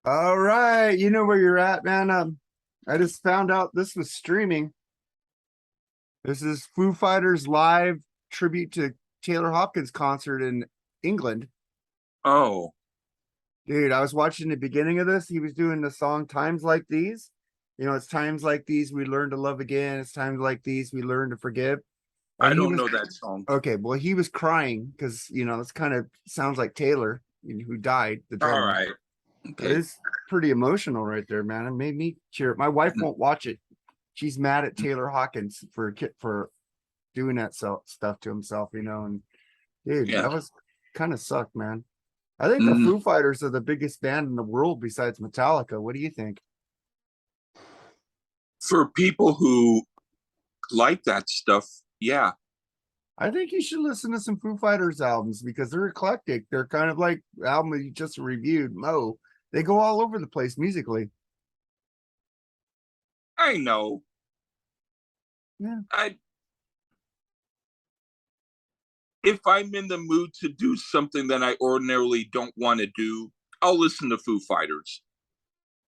All right, you know where you're at, man. I just found out this was streaming. This is Foo Fighters live tribute to Taylor Hopkins concert in England. Oh, Dude, I was watching the beginning of this. He was doing the song Times Like These. You know, it's times like these we learn to love again. It's times like these we learn to forgive. And I he don't was know that song. okay, well, he was crying because it's kind of sounds like Taylor, who died, the All drummer. right. But Okay. it's pretty emotional right there, man. It made me cheer. My wife won't watch it. She's mad at Taylor Hawkins for doing that stuff to himself, and dude, Yeah. that was kind of sucked, man. I think the Mm, Foo Fighters are the biggest band in the world besides Metallica. What do you think? for people who like that stuff, yeah. I think you should listen to some Foo Fighters albums because they're eclectic. They're kind of like the album you just reviewed, Mo. They go all over the place musically. I know. Yeah. I If I'm in the mood to do something that I ordinarily don't want to do, I'll listen to Foo Fighters.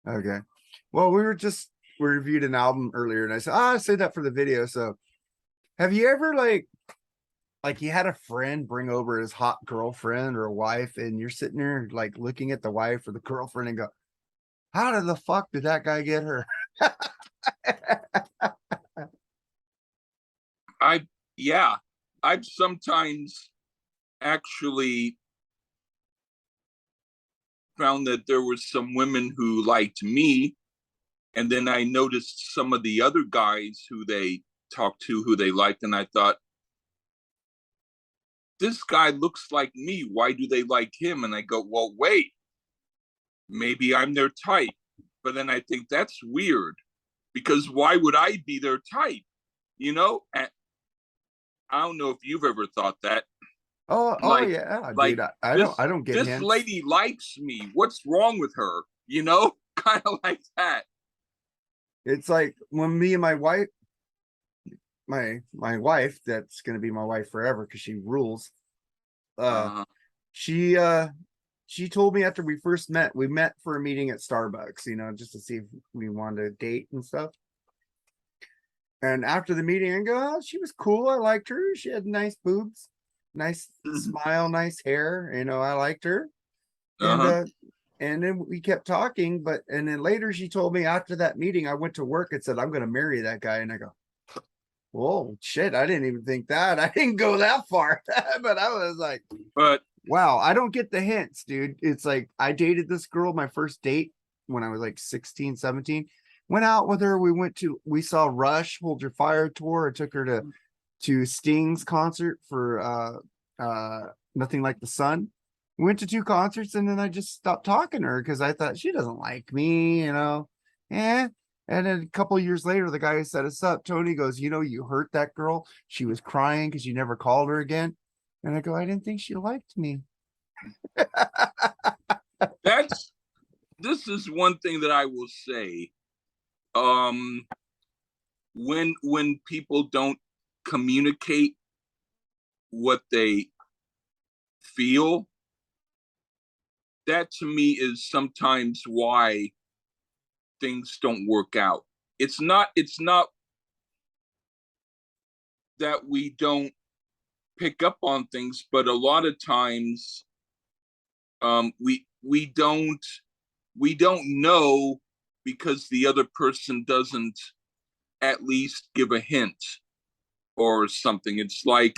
Okay. Well, we reviewed an album earlier, and I said, I say that for the video. So, have you ever like you had a friend bring over his hot girlfriend or wife, and you're sitting there like looking at the wife or the girlfriend and go, how did the fuck did that guy get her? I Yeah, I've sometimes actually found that there were some women who liked me, and then I noticed some of the other guys who they talked to who they liked, and I thought, this guy looks like me. Why do they like him? And I go, well, wait, maybe I'm their type. But then I think that's weird because why would I be their type? And I don't know if you've ever thought that. Oh Like, yeah, dude. like I this don't get this hints. lady likes me. What's wrong with her? Kind of like that. It's like when me and my wife, that's gonna be my wife forever because she rules. Uh, Uh, she she told me after we met for a meeting at Starbucks, just to see if we wanted to date and stuff. And after the meeting, I go, oh, she was cool. I liked her. She had nice boobs, nice smile, nice hair. I liked her. And huh. and then we kept talking, and then later she told me after that meeting, I went to work and said, I'm gonna marry that guy. And I go, whoa, shit, I didn't even think that. I didn't go that far. But I was like, But wow, I don't get the hints, dude. It's like I dated this girl my first date when I was like 16, 17. Went out with her. We saw Rush Hold Your Fire tour. I took her to Sting's concert for Nothing Like the Sun. We went to two concerts and then I just stopped talking to her because I thought she doesn't like me. Eh. And then a couple of years later, the guy who set us up, Tony, goes, you hurt that girl. She was crying because you never called her again. And I go, I didn't think she liked me. that's this is one thing that I will say. Um, when people don't communicate what they feel, that to me is sometimes why things don't work out. It's not that we don't pick up on things, but a lot of times we don't know because the other person doesn't at least give a hint or something. It's like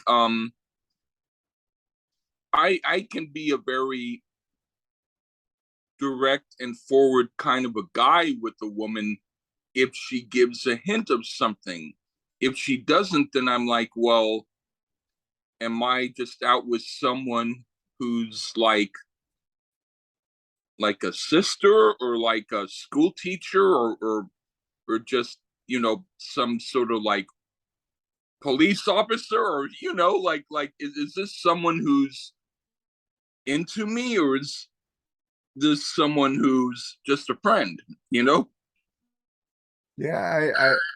I can be a very direct and forward kind of a guy with a woman if she gives a hint of something. If she doesn't, then I'm like, well, am I just out with someone who's like a sister or like a school teacher or just some sort of like police officer or is this someone who's into me or is this someone who's just a friend you know Yeah,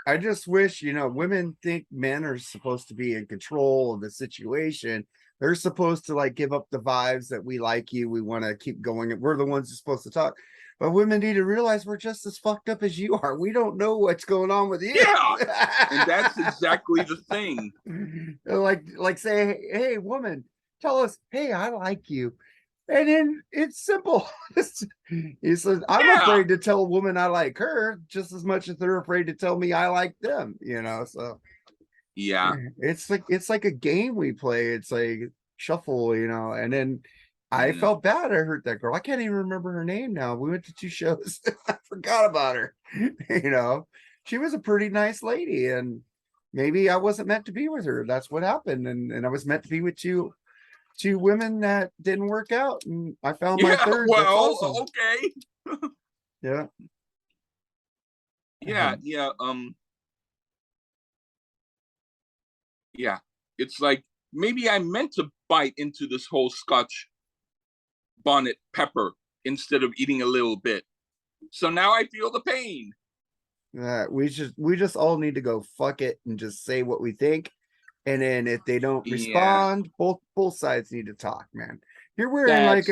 I just wish, women think men are supposed to be in control of the situation, They're supposed to like give up the vibes that we like you, we want to keep going. We're the ones who's supposed to talk. But women need to realize we're just as fucked up as you are. We don't know what's going on with you. Yeah, and that's exactly the thing. Like say, hey, woman, tell us, hey, I like you. And then it's simple. He says, I'm Yeah, afraid to tell a woman I like her just as much as they're afraid to tell me I like them, so yeah, it's like a game we play. It's like shuffle, and then I yeah, felt bad. I hurt that girl. I can't even remember her name now. We went to 2 shows. I forgot about her. She was a pretty nice lady, and maybe I wasn't meant to be with her. That's what happened. And I was meant to be with two women that didn't work out, and I found my yeah. third. That's Well, awesome. okay. Yeah. Yeah, yeah. Yeah. It's like maybe I meant to bite into this whole Scotch bonnet pepper instead of eating a little bit. So now I feel the pain. We just all need to go fuck it and just say what we think. And then if they don't Yeah, respond, both sides need to talk, man. You're wearing that's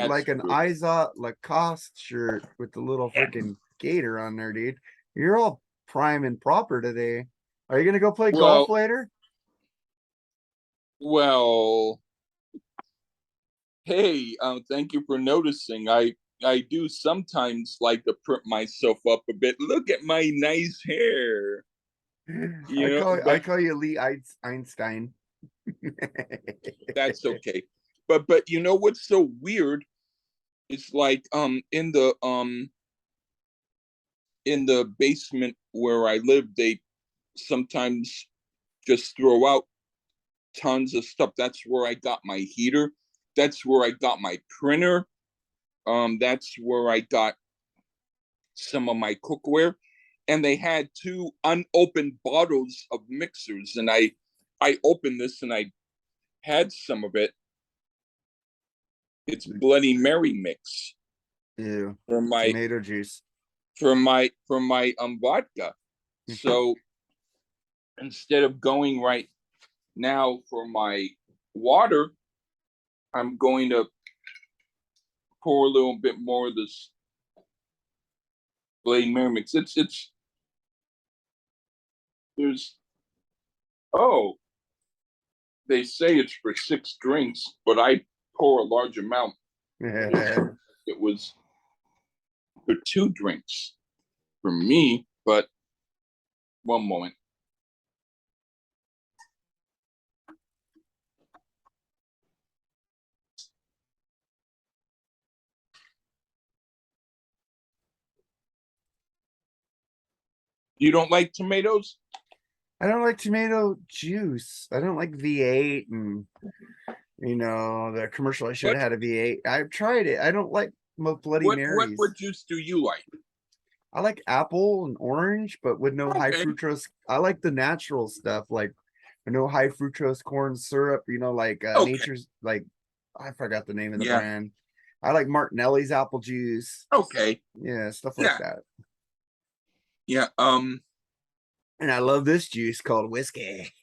like an true. Izot Lacoste shirt with the little Yeah. freaking gator on there, dude. You're all prime and proper today. Are you gonna go play golf Well, later? well, hey, thank you for noticing. I do sometimes like to print myself up a bit. Look at my nice hair, I you know, call I but call you Lee Einstein. that's okay. But you know what's so weird? It's like in the basement where I live, they sometimes just throw out tons of stuff. That's where I got my heater. That's where I got my printer. That's where I got some of my cookware. And they had 2 unopened bottles of mixers. And I opened this and I had some of it. It's Bloody Mary mix Ew. for my Tomato juice. vodka. So instead of going right now for my water, I'm going to pour a little bit more of this Bloody Mary mix. It's there's oh, they say it's for 6 drinks, but I pour a large amount. It was for 2 drinks for me, but one moment. You don't like tomatoes? I don't like tomato juice. I don't like V8 and the commercial. I should What have had a V8. I've tried it. I don't like Bloody what Marys. juice do you like? I like apple and orange, but with no high Okay. fructose. I like the natural stuff, like no high fructose corn syrup. Like Okay. nature's like I forgot the name of the Yeah. brand. I like Martinelli's apple juice. Okay. Yeah, stuff like Yeah. that. Yeah. And I love this juice called whiskey.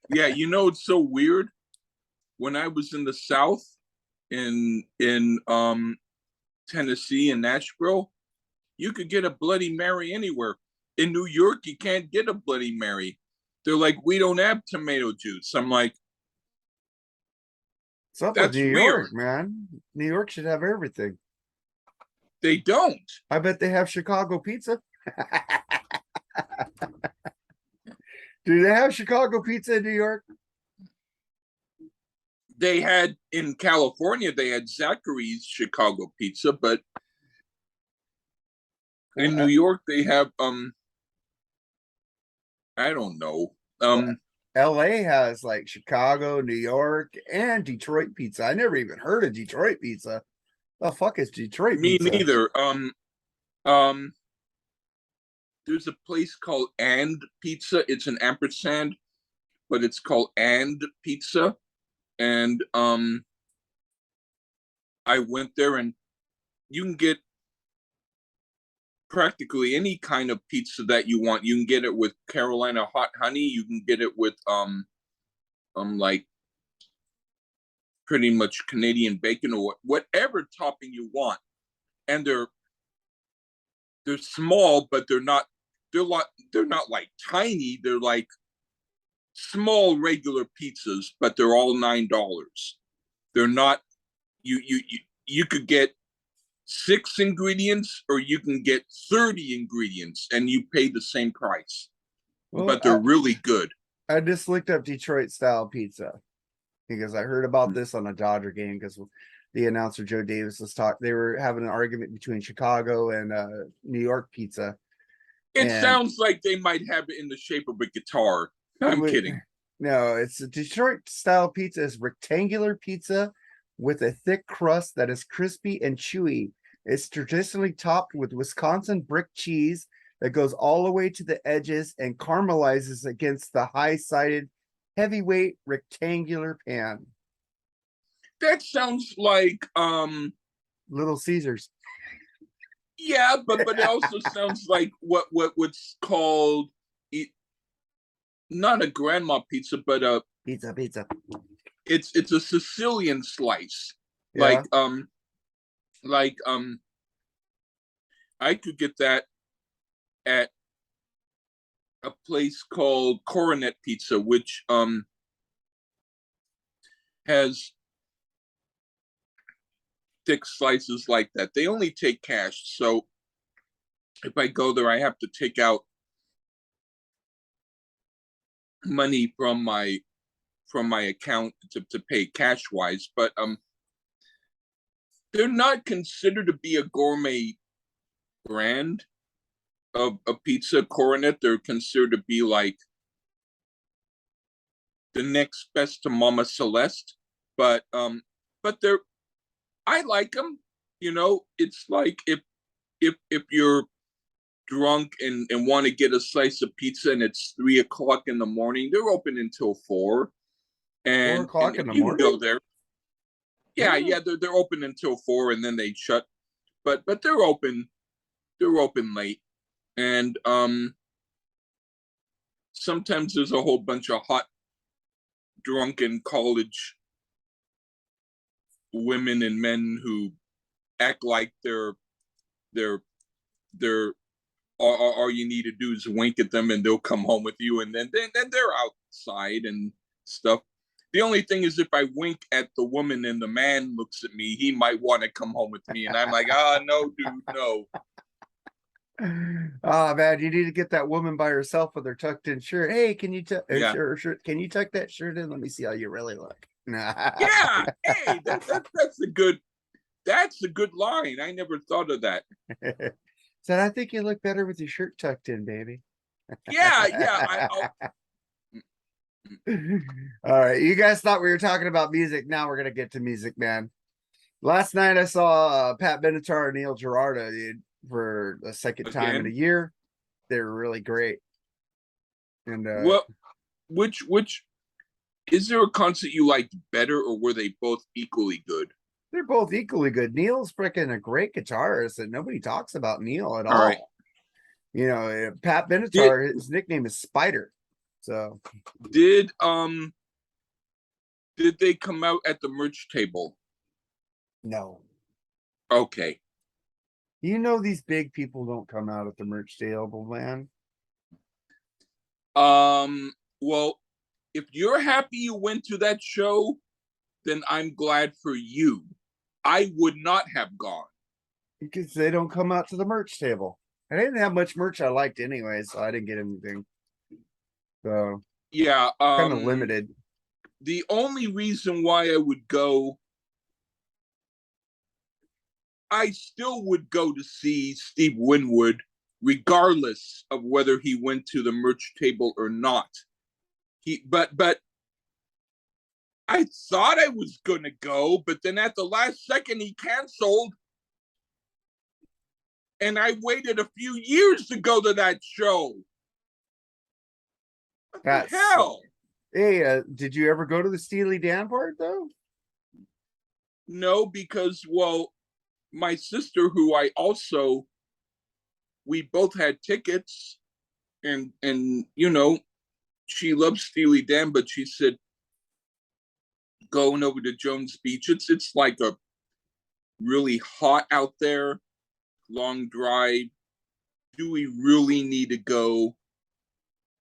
Yeah, it's so weird. When I was in the South in Tennessee and Nashville, you could get a Bloody Mary anywhere. In New York, you can't get a Bloody Mary. They're like, we don't have tomato juice. I'm like, What's up with that's New weird. York, man? New York should have everything. They don't. I bet they have Chicago pizza. Do they have Chicago pizza in New York? They had in California, they had Zachary's Chicago pizza, but in New Well, York, they have I don't know. well, LA has like Chicago, New York, and Detroit pizza. I never even heard of Detroit pizza. The fuck is Detroit Me pizza? neither. Um, there's a place called And Pizza. It's an ampersand, but it's called And Pizza. And I went there and you can get practically any kind of pizza that you want. You can get it with Carolina hot honey. You can get it with like pretty much Canadian bacon or whatever topping you want, and they're small, but they're not like tiny. They're like small regular pizzas, but they're all $9. They're not you could get 6 ingredients or you can get 30 ingredients and you pay the same price. Well, But they're really good. I just looked up Detroit style pizza because I heard about this on a Dodger game because the announcer Joe Davis was talking. They were having an argument between Chicago and New York pizza. It sounds like they might have it in the shape of a guitar. I'm kidding. No, it's a Detroit style pizza is rectangular pizza with a thick crust that is crispy and chewy. It's traditionally topped with Wisconsin brick cheese that goes all the way to the edges and caramelizes against the high-sided, heavyweight rectangular pan. That sounds like Little Caesars. Yeah, but it also sounds like what's called not a grandma pizza, but a pizza. It's a Sicilian slice. Yeah. I could get that at a place called Coronet Pizza, which has thick slices like that. They only take cash, so if I go there, I have to take out money from my account to pay cash wise. But they're not considered to be a gourmet brand of a pizza. Coronet, they're considered to be like the next best to Mama Celeste. But they're I like them. You know, it's like if you're drunk and want to get a slice of pizza and it's 3 o'clock in the morning, they're open until 4. And 4 o'clock in the you morning. can go there. Yeah, they're open until 4 and then they shut. But they're open. They're open late. And sometimes there's a whole bunch of hot, drunken college women and men who act like they're all you need to do is wink at them and they'll come home with you, and then they're outside and stuff. The only thing is, if I wink at the woman and the man looks at me, he might want to come home with me, and I'm like, no, dude, no. Oh man, you need to get that woman by herself with her tucked in shirt. Hey, can you tuck shirt? Can you tuck that shirt in? Let me see how you really look. Yeah, hey, that's a good line. I never thought of that. Said, I think you look better with your shirt tucked in, baby. Yeah. All right, you guys thought we were talking about music. Now we're gonna get to music, man. Last night I saw Pat Benatar and Neil Girardi, dude, for the second time in a year. They're really great. And which is there a concert you liked better, or were they both equally good? They're both equally good. Neil's freaking a great guitarist, and nobody talks about Neil at all. Right. You know, Pat Benatar, his nickname is Spider. So did they come out at the merch table? No. Okay. You know, these big people don't come out at the merch table, man. Well, if you're happy you went to that show, then I'm glad for you. I would not have gone. Because they don't come out to the merch table. I didn't have much merch I liked anyway, so I didn't get anything. So yeah, kind of limited. The only reason why I would go, I still would go to see Steve Winwood, regardless of whether he went to the merch table or not. But I thought I was gonna go, but then at the last second he canceled, and I waited a few years to go to that show. What the hell? Hey, did you ever go to the Steely Dan part though? No, because my sister, who we both had tickets, and you know, she loves Steely Dan, but she said, going over to Jones Beach. It's like a really hot out there, long drive. Do we really need to go?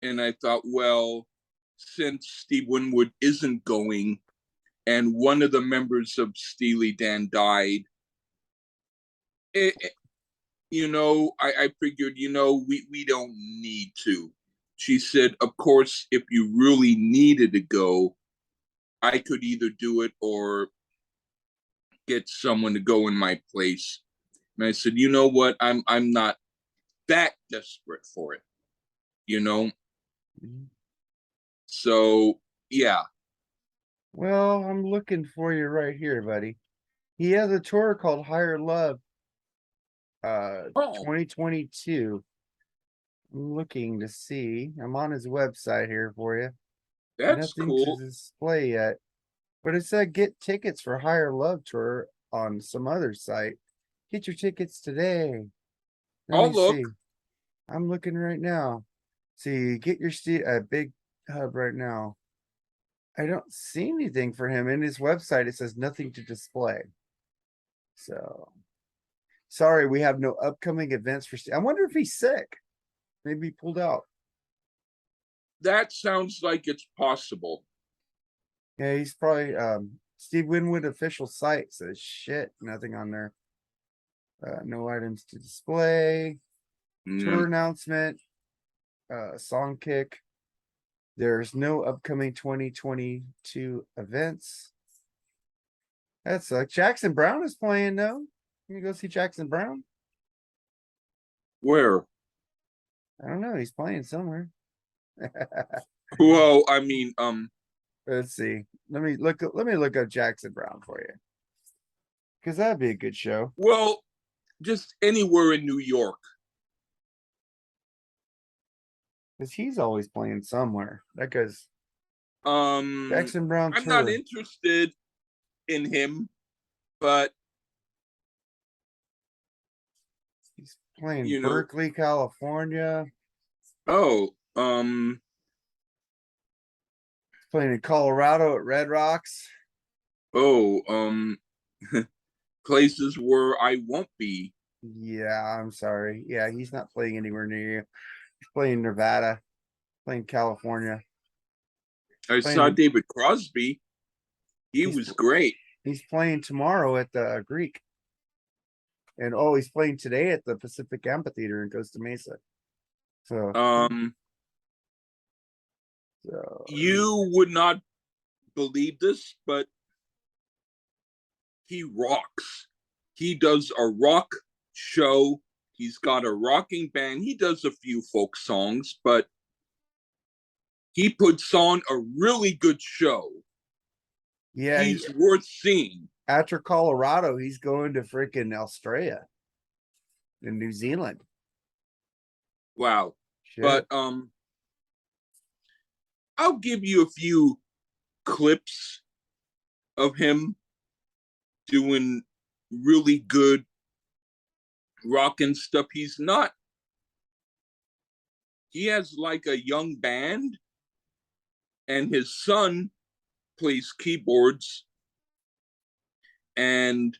And I thought, well, since Steve Winwood isn't going, and one of the members of Steely Dan died, I figured, we don't need to. She said, of course, if you really needed to go, I could either do it or get someone to go in my place. And I said, you know what? I'm not that desperate for it, you know? Mhm. So yeah. Well, I'm looking for you right here, buddy. He has a tour called Higher Love, Oh, 2022. I'm looking to see. I'm on his website here for you. that's Nothing to cool. display yet, but it said get tickets for Higher Love tour on some other site. Get your tickets today. Let me I'll look. see. I'm looking right now. See, get your big hub right now. I don't see anything for him in his website. It says nothing to display. So sorry, we have no upcoming events for Steve. I wonder if he's sick. Maybe he pulled out. That sounds like it's possible. Yeah, he's probably Steve Winwood official site says shit, nothing on there. No items to display. Yeah. Tour announcement. Song kick. There's no upcoming 2022 events. That's Jackson Brown is playing though. You go see Jackson Brown? Where? I don't know. He's playing somewhere. Well, I mean, Let's see. Let me look up Jackson Brown for you. Because that'd be a good show. well, just anywhere in New York. Because he's always playing somewhere. That goes Um, Jackson Brown I'm not tour. interested in him, but He's playing you know, Berkeley, California. oh, He's playing in Colorado at Red Rocks. oh, places where I won't be. Yeah, I'm sorry. Yeah, he's not playing anywhere near you. He's playing Nevada, playing California. I saw Playing David Crosby. He he's was great. he's playing tomorrow at the Greek. And oh, he's playing today at the Pacific Amphitheater in Costa Mesa. So, Um, so you would not believe this, but he rocks. He does a rock show. He's got a rocking band. He does a few folk songs, but he puts on a really good show. yeah, He's worth seeing. after Colorado, he's going to freaking Australia and New Zealand. Wow. Shit. But I'll give you a few clips of him doing really good rocking stuff. He has like a young band, and his son plays keyboards, and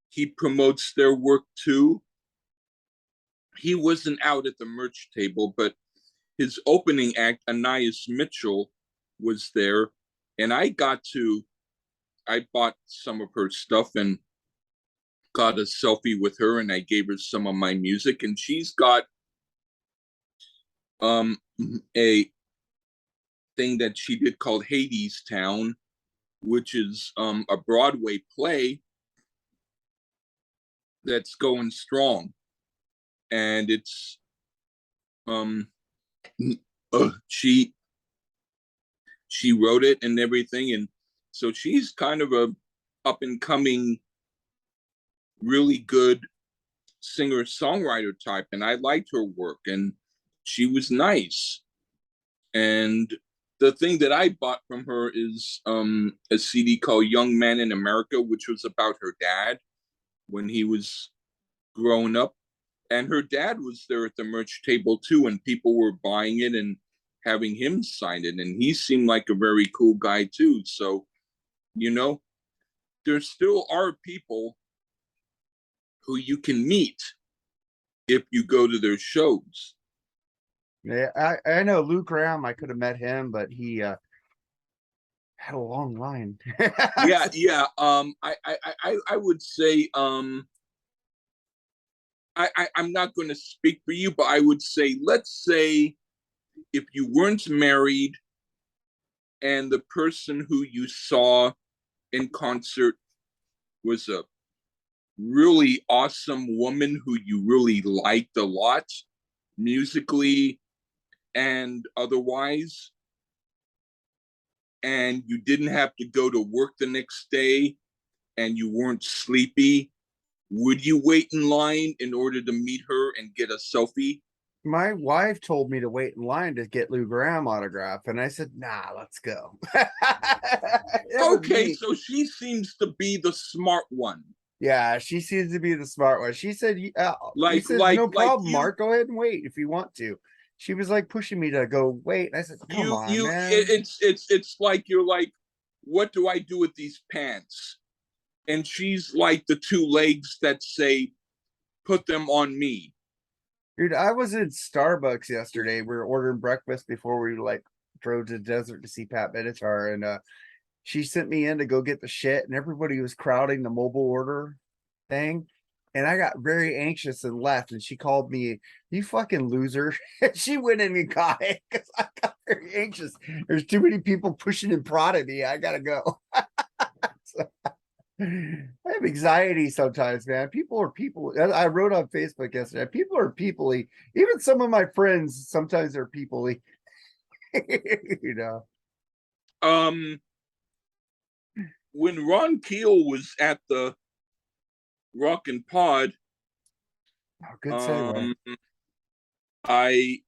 he promotes their work too. He wasn't out at the merch table, but his opening act, Anais Mitchell, was there, and I bought some of her stuff and got a selfie with her, and I gave her some of my music, and she's got um a thing that she did called Hades Town, which is a Broadway play that's going strong, and it's um she wrote it and everything, and so she's kind of a up and coming, really good singer songwriter type, and I liked her work, and she was nice. And the thing that I bought from her is a CD called Young Men in America, which was about her dad when he was growing up. And her dad was there at the merch table too, and people were buying it and having him sign it. And he seemed like a very cool guy too. So you know, there still are people who you can meet if you go to their shows. Yeah, I know Luke Graham. I could have met him, but he had a long line. Yeah, yeah. I would say I'm not going to speak for you, but I would say, let's say if you weren't married and the person who you saw in concert was a really awesome woman who you really liked a lot, musically and otherwise, and you didn't have to go to work the next day and you weren't sleepy, would you wait in line in order to meet her and get a selfie? My wife told me to wait in line to get Lou Graham autograph, and I said, "Nah, let's go." It was Okay, me. so she seems to be the smart one. Yeah, she seems to be the smart one. She said, "He Like, says like, no like problem, Mark. Go ahead and wait if you want to." She was like pushing me to go wait. And I said, "Come on, man." it's like you're like, what do I do with these pants? And she's like the two legs that say, put them on me. Dude, I was in Starbucks yesterday. We were ordering breakfast before we like drove to the desert to see Pat Benatar, and she sent me in to go get the shit, and everybody was crowding the mobile order thing. And I got very anxious and left. And she called me, "You fucking loser." She went in and got it because I got very anxious. There's too many people pushing and prodding me. I gotta go. So, I have anxiety sometimes, man. People are people. I wrote on Facebook yesterday. People are peoply. Even some of my friends sometimes are peoply. You know. When Ron Keel was at the Rock and Pod, Oh, good segue. um, I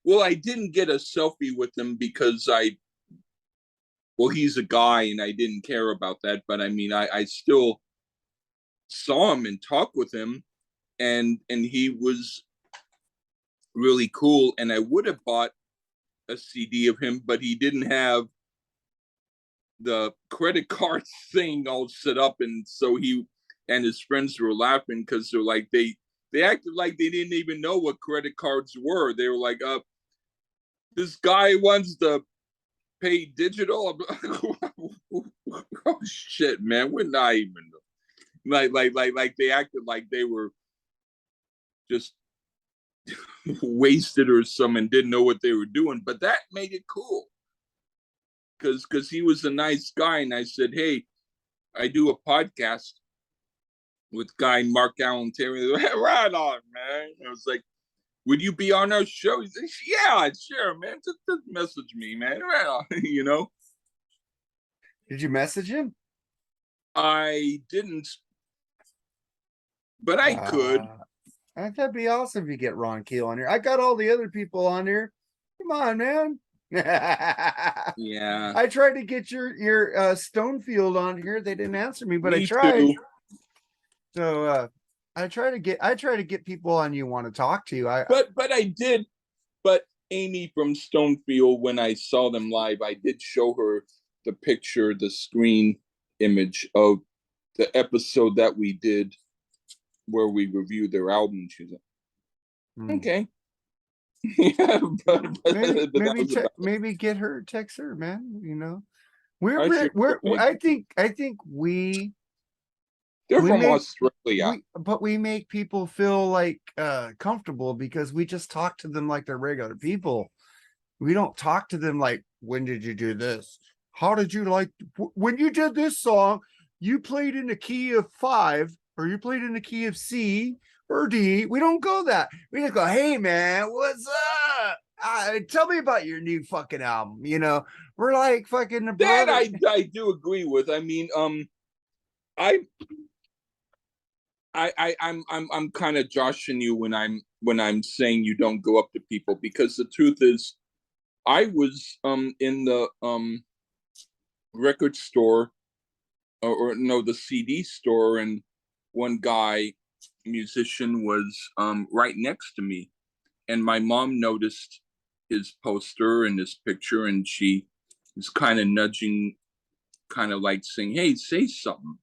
well, I didn't get a selfie with him because well, he's a guy and I didn't care about that. But I mean, I still saw him and talked with him, and he was really cool. And I would have bought a CD of him, but he didn't have the credit card thing all set up, and so he and his friends were laughing because they're like they acted like they didn't even know what credit cards were. They were like, this guy wants to pay digital. Oh shit, man, we're not even like they acted like they were just wasted or something and didn't know what they were doing. But that made it cool because he was a nice guy, and I said, hey, I do a podcast with guy Mark Allen Terry. Right on, man. I was like, would you be on our show? He's like, yeah, sure, man. Just message me, man. Right on. You know, Did you message him? I didn't, but I could. That'd be awesome if you get Ron Keel on here. I got all the other people on here. Come on, man. Yeah, I tried to get your Stonefield on here. They didn't answer me, but I me tried. too. So I try to get people on you want to talk to you. But I did. But Amy from Stonefield, when I saw them live, I did show her the picture, the screen image of the episode that we did where we reviewed their album. She's like, okay. Yeah, maybe get her, text her, man. You know, I should. I think we They're from make Australia. we make people feel like comfortable because we just talk to them like they're regular people. We don't talk to them like, when did you do this? How did you like when you did this song? You played in the key of 5, or you played in the key of C or D. We don't go that. We just go, hey man, what's up? Tell me about your new fucking album. You know, we're like fucking the That brother. I do agree with. I mean, I I'm kind of joshing you when I'm saying you don't go up to people, because the truth is I was in the record store, or no, the CD store, and one guy musician was right next to me, and my mom noticed his poster and his picture, and she was kind of nudging kind of like saying, "Hey, say something."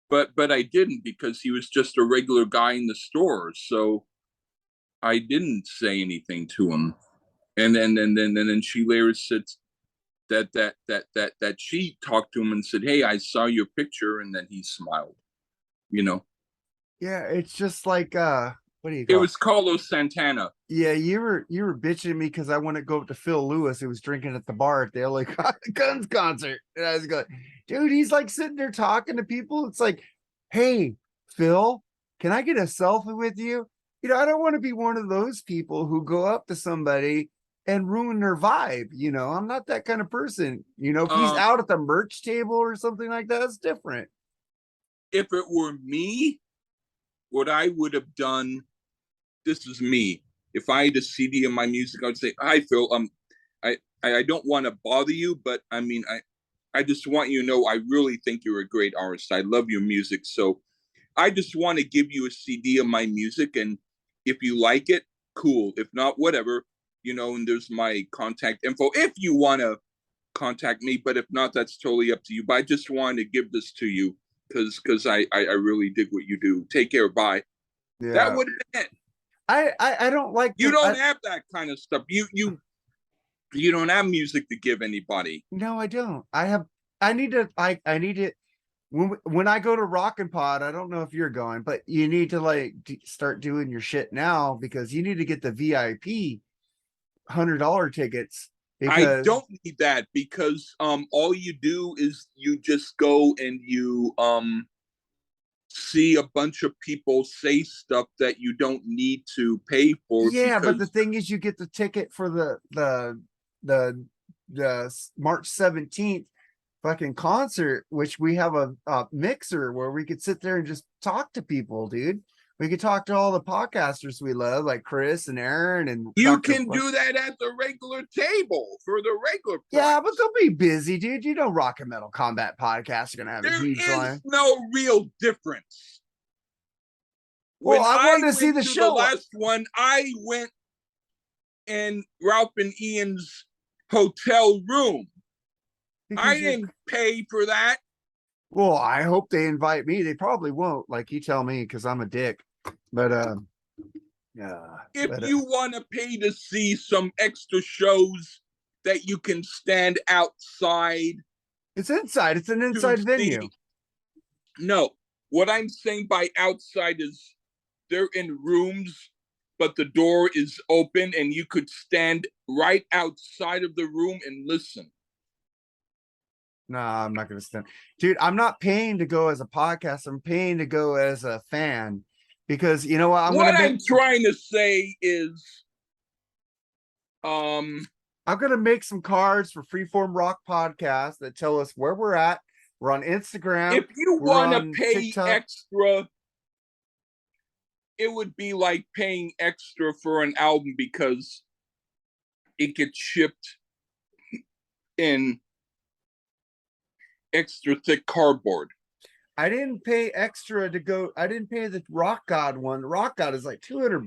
But I didn't because he was just a regular guy in the store. So I didn't say anything to him. And then she later said that she talked to him and said, "Hey, I saw your picture," and then he smiled. You know, Yeah, it's just like what do you it call it? was Carlos Santana. Yeah, you were bitching at me because I want to go up to Phil Lewis, who was drinking at the bar at the LA Guns concert. And I was going, dude, he's like sitting there talking to people. It's like, hey, Phil, can I get a selfie with you? You know, I don't want to be one of those people who go up to somebody and ruin their vibe. You know, I'm not that kind of person. You know, if he's Um, out at the merch table or something like that, it's different. if it were me, what I would have done, this is me. If I had a CD of my music, I would say, "Hi, Phil. I don't want to bother you, but I mean, I just want you to know I really think you're a great artist. I love your music. So I just want to give you a CD of my music. And if you like it, cool. If not, whatever, and there's my contact info if you want to contact me. But if not, that's totally up to you. But I just wanted to give this to you because I really dig what you do. Take care. Bye." That Yeah. would have been it. I don't like You don't have that kind of stuff. You don't have music to give anybody. No, I don't. I need to I need to when I go to Rockin' Pod, I don't know if you're going, but you need to like start doing your shit now because you need to get the VIP $100 tickets I because don't need that because all you do is you just go and you see a bunch of people say stuff that you don't need to pay for yeah, but the because thing is you get the ticket for the the March 17th fucking concert, which we have a mixer where we could sit there and just talk to people, dude. We could talk to all the podcasters we love, like Chris and Aaron and you Dr. can do that at the regular table for the regular Yeah, but price. they'll be busy, dude. You know, Rock and Metal Combat podcasts are gonna have a There huge is line. no real difference. Well, When I I wanted to see went the to the show. last one, I went in Ralph and Ian's hotel room. I Because you're didn't pay for that. well, I hope they invite me. They probably won't, like you tell me, because I'm a dick. But yeah, If but you want to pay to see some extra shows that you can stand outside it's inside. It's an to inside see, venue. no. What I'm saying by outside is they're in rooms, but the door is open and you could stand right outside of the room and listen. No, I'm not gonna stand. Dude, I'm not paying to go as a podcast. I'm paying to go as a fan. Because you know what? What I'm trying to say is, um, I'm gonna make some cards for Freeform Rock Podcast that tell us where we're at. We're on Instagram. if you We're want to on pay TikTok. extra, it would be like paying extra for an album because it gets shipped in extra thick cardboard. I didn't pay extra to go. I didn't pay the Rock God one. The Rock God is like $200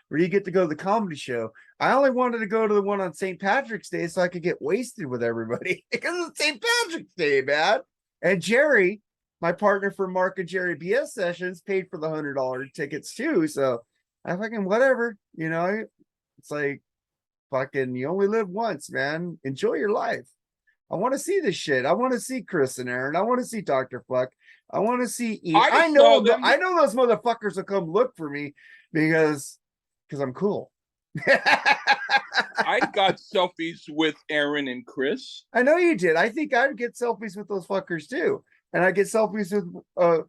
where you get to go to the comedy show. I only wanted to go to the one on St. Patrick's Day so I could get wasted with everybody because it's St. Patrick's Day, man. And Jerry, my partner for Mark and Jerry BS sessions, paid for the $100 tickets too. So I fucking whatever, it's like fucking you only live once, man. Enjoy your life. I want to see this shit. I want to see Chris and Aaron. I want to see Dr. Fleck. I want to see Ian. I saw them. I know those motherfuckers will come look for me because I'm cool. I got selfies with Aaron and Chris. I know you did. I think I'd get selfies with those fuckers too. And I get selfies with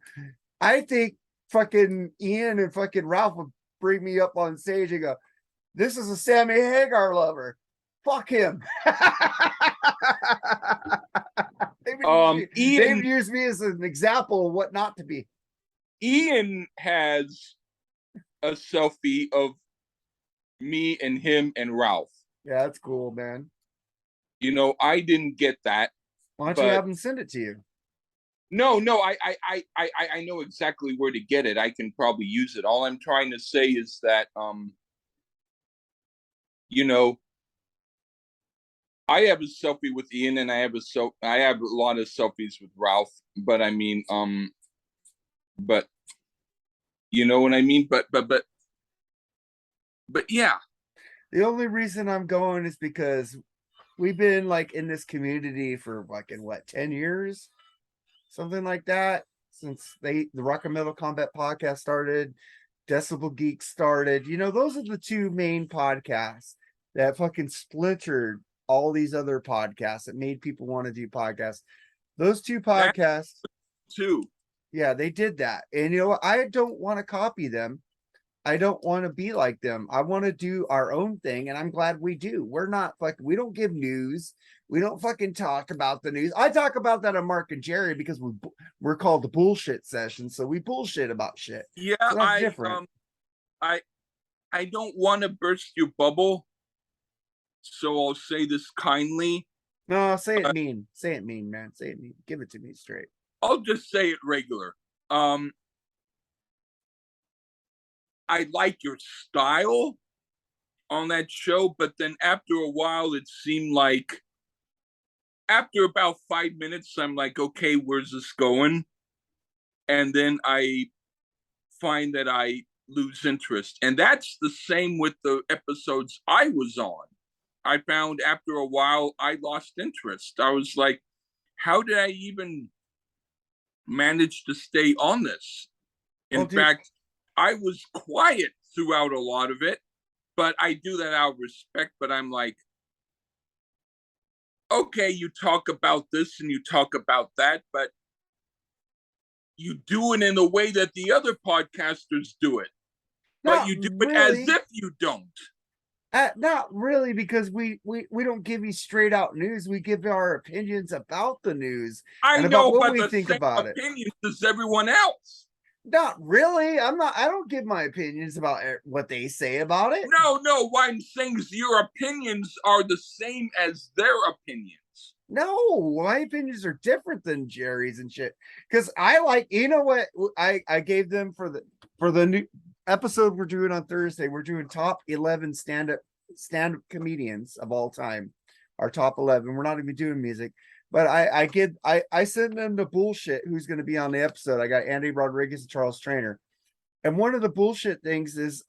I think fucking Ian and fucking Ralph would bring me up on stage and go, "This is a Sammy Hagar lover. Fuck him." They've used me as an example of what not to be. Ian has a selfie of me and him and Ralph. Yeah, that's cool, man. I didn't get that. Why don't you have him send it to you? No, I know exactly where to get it. I can probably use it. All I'm trying to say is that I have a selfie with Ian, and I have a lot of selfies with Ralph. But I mean, but you know what I mean. But yeah, The only reason I'm going is because we've been like in this community for like in what 10 years, something like that, since the Rock and Metal Combat podcast started, Decibel Geek started. Those are the two main podcasts that fucking splintered all these other podcasts that made people want to do podcasts. Those two that podcasts, too. yeah, they did that. And I don't want to copy them. I don't want to be like them. I want to do our own thing, and I'm glad we do. We're not like we don't give news. We don't fucking talk about the news. I talk about that on Mark and Jerry because we're called the bullshit session, so we bullshit about shit. Yeah, So that's different. I I don't want to burst your bubble, so I'll say this kindly. No, say it mean. Say it mean, man. Say it mean. Give it to me straight. I'll just say it regular. Um, I like your style on that show, but then after a while, it seemed like after about 5 minutes, I'm like, okay, where's this going? And then I find that I lose interest. And that's the same with the episodes I was on. I found after a while, I lost interest. I was like, how did I even manage to stay on this? Well, In dude, fact, I was quiet throughout a lot of it, but I do that out of respect. But I'm like, okay, you talk about this and you talk about that, but you do it in the way that the other podcasters do it, but not you do it as really. if you don't. Not really, because we don't give you straight out news. We give our opinions about the news I and about know, what but we the think same about it. opinions as everyone else. Not really. I'm not. I don't give my opinions about what they say about it. No, what I'm saying is your opinions are the same as their opinions. No, my opinions are different than Jerry's and shit. Because I like, what I gave them for the new episode we're doing on Thursday. We're doing top 11 stand-up comedians of all time. Our top 11. We're not even doing music, but I send them the bullshit who's going to be on the episode. I got Andy Rodriguez and Charles Trainer. And one of the bullshit things is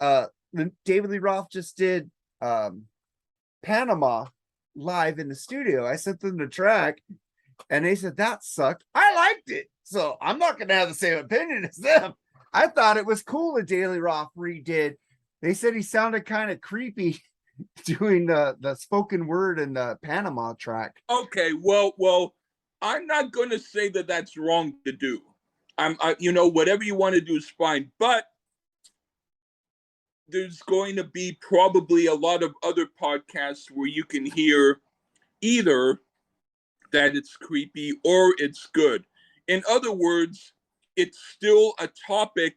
David Lee Roth just did Panama live in the studio. I sent them the track and they said that sucked. I liked it. So I'm not gonna have the same opinion as them. I thought it was cool that Daily Roth redid. They said he sounded kind of creepy doing the spoken word in the Panama track. Okay, well, I'm not going to say that that's wrong to do. Whatever you want to do is fine, but there's going to be probably a lot of other podcasts where you can hear either that it's creepy or it's good. In other words, it's still a topic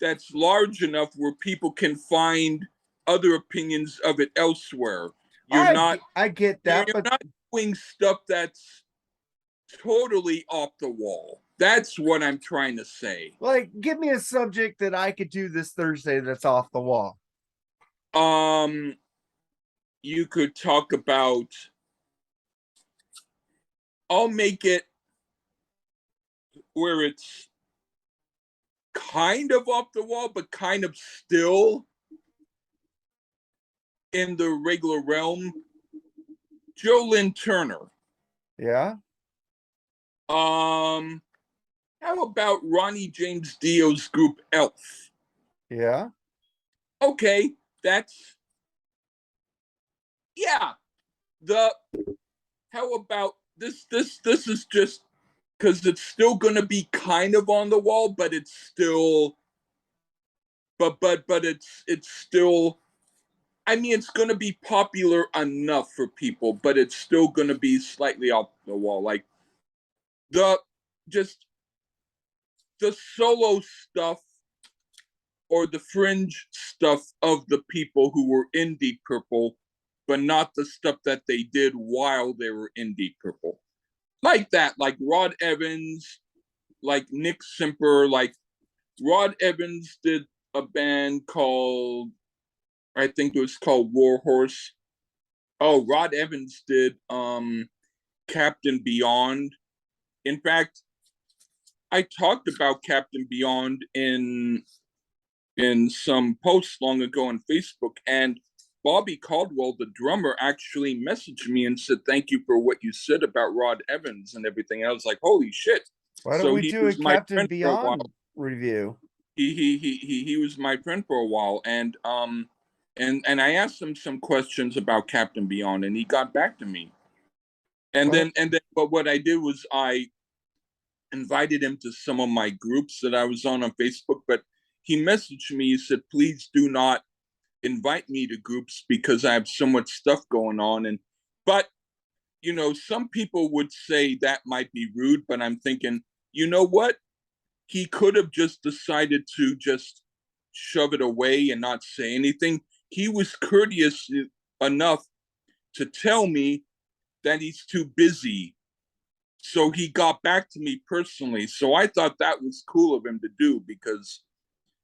that's large enough where people can find other opinions of it elsewhere. You're not I get you're that, but not doing stuff that's totally off the wall. That's what I'm trying to say. like, give me a subject that I could do this Thursday that's off the wall. You could talk about. I'll make it where it's kind of off the wall, but kind of still in the regular realm. Joe Lynn Turner. Yeah. How about Ronnie James Dio's group Elf? Yeah. Okay, that's yeah. The how about this? This is just because it's still going to be kind of on the wall, but it's still, but it's still. I mean, it's going to be popular enough for people, but it's still going to be slightly off the wall. Like the just the solo stuff or the fringe stuff of the people who were in Deep Purple, but not the stuff that they did while they were in Deep Purple. Like that, like Rod Evans, like Nick Simper, like Rod Evans did a band called, I think it was called Warhorse. Oh, Rod Evans did Captain Beyond. In fact, I talked about Captain Beyond in some posts long ago on Facebook, and Bobby Caldwell, the drummer, actually messaged me and said, "Thank you for what you said about Rod Evans and everything." And I was like, "Holy shit!" Why don't So we he do a was my Captain friend for a while. Beyond review? He was my friend for a while, and I asked him some questions about Captain Beyond, and he got back to me. Well, But what I did was I invited him to some of my groups that I was on Facebook, but he messaged me. He said, "Please do not invite me to groups because I have so much stuff going on." And but some people would say that might be rude, but I'm thinking, you know what? He could have just decided to just shove it away and not say anything. He was courteous enough to tell me that he's too busy. So he got back to me personally. So I thought that was cool of him to do because,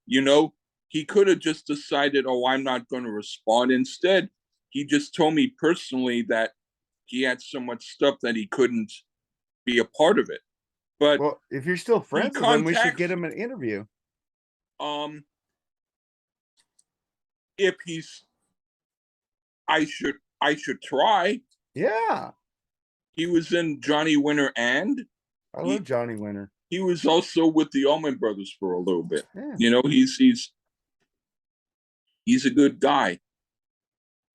you know, he could have just decided, oh, I'm not going to respond. Instead, he just told me personally that he had so much stuff that he couldn't be a part of it. But well, if you're still he friends with him, we should get contacts him an interview. um if he's I should try. Yeah, He was in Johnny Winter and I love he Johnny Winter. he was also with the Allman Brothers for a little bit. Yeah. He's a good guy.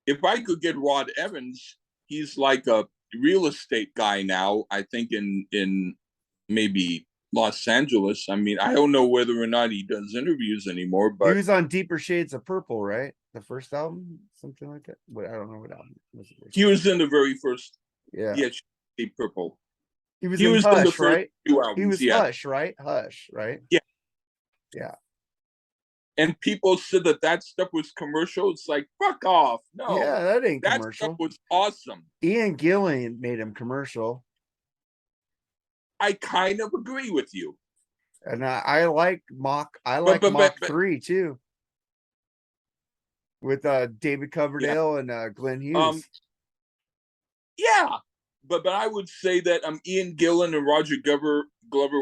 If I could get Rod Evans, he's like a real estate guy now, I think in maybe Los Angeles. I mean, I don't know whether or not he does interviews anymore, He but was on Deeper Shades of Purple, right? The first album, something like that. What, I don't know what album was the first he one. was in the very first. Yeah, Yeah, Deep Purple. he was He in was in the Hush, first right? two He albums. was Yeah, Hush, right? Hush, right? yeah. Yeah, And people said that stuff was commercial. It's like, fuck off. No, yeah. That ain't that stuff commercial. was awesome. Ian Gillan made him commercial, I kind of agree with you. and I like Mach. I But like but but, Mach but 3 too, with David yeah. Coverdale and Glenn Hughes. Yeah. But I would say that Ian Gillan and Roger Glover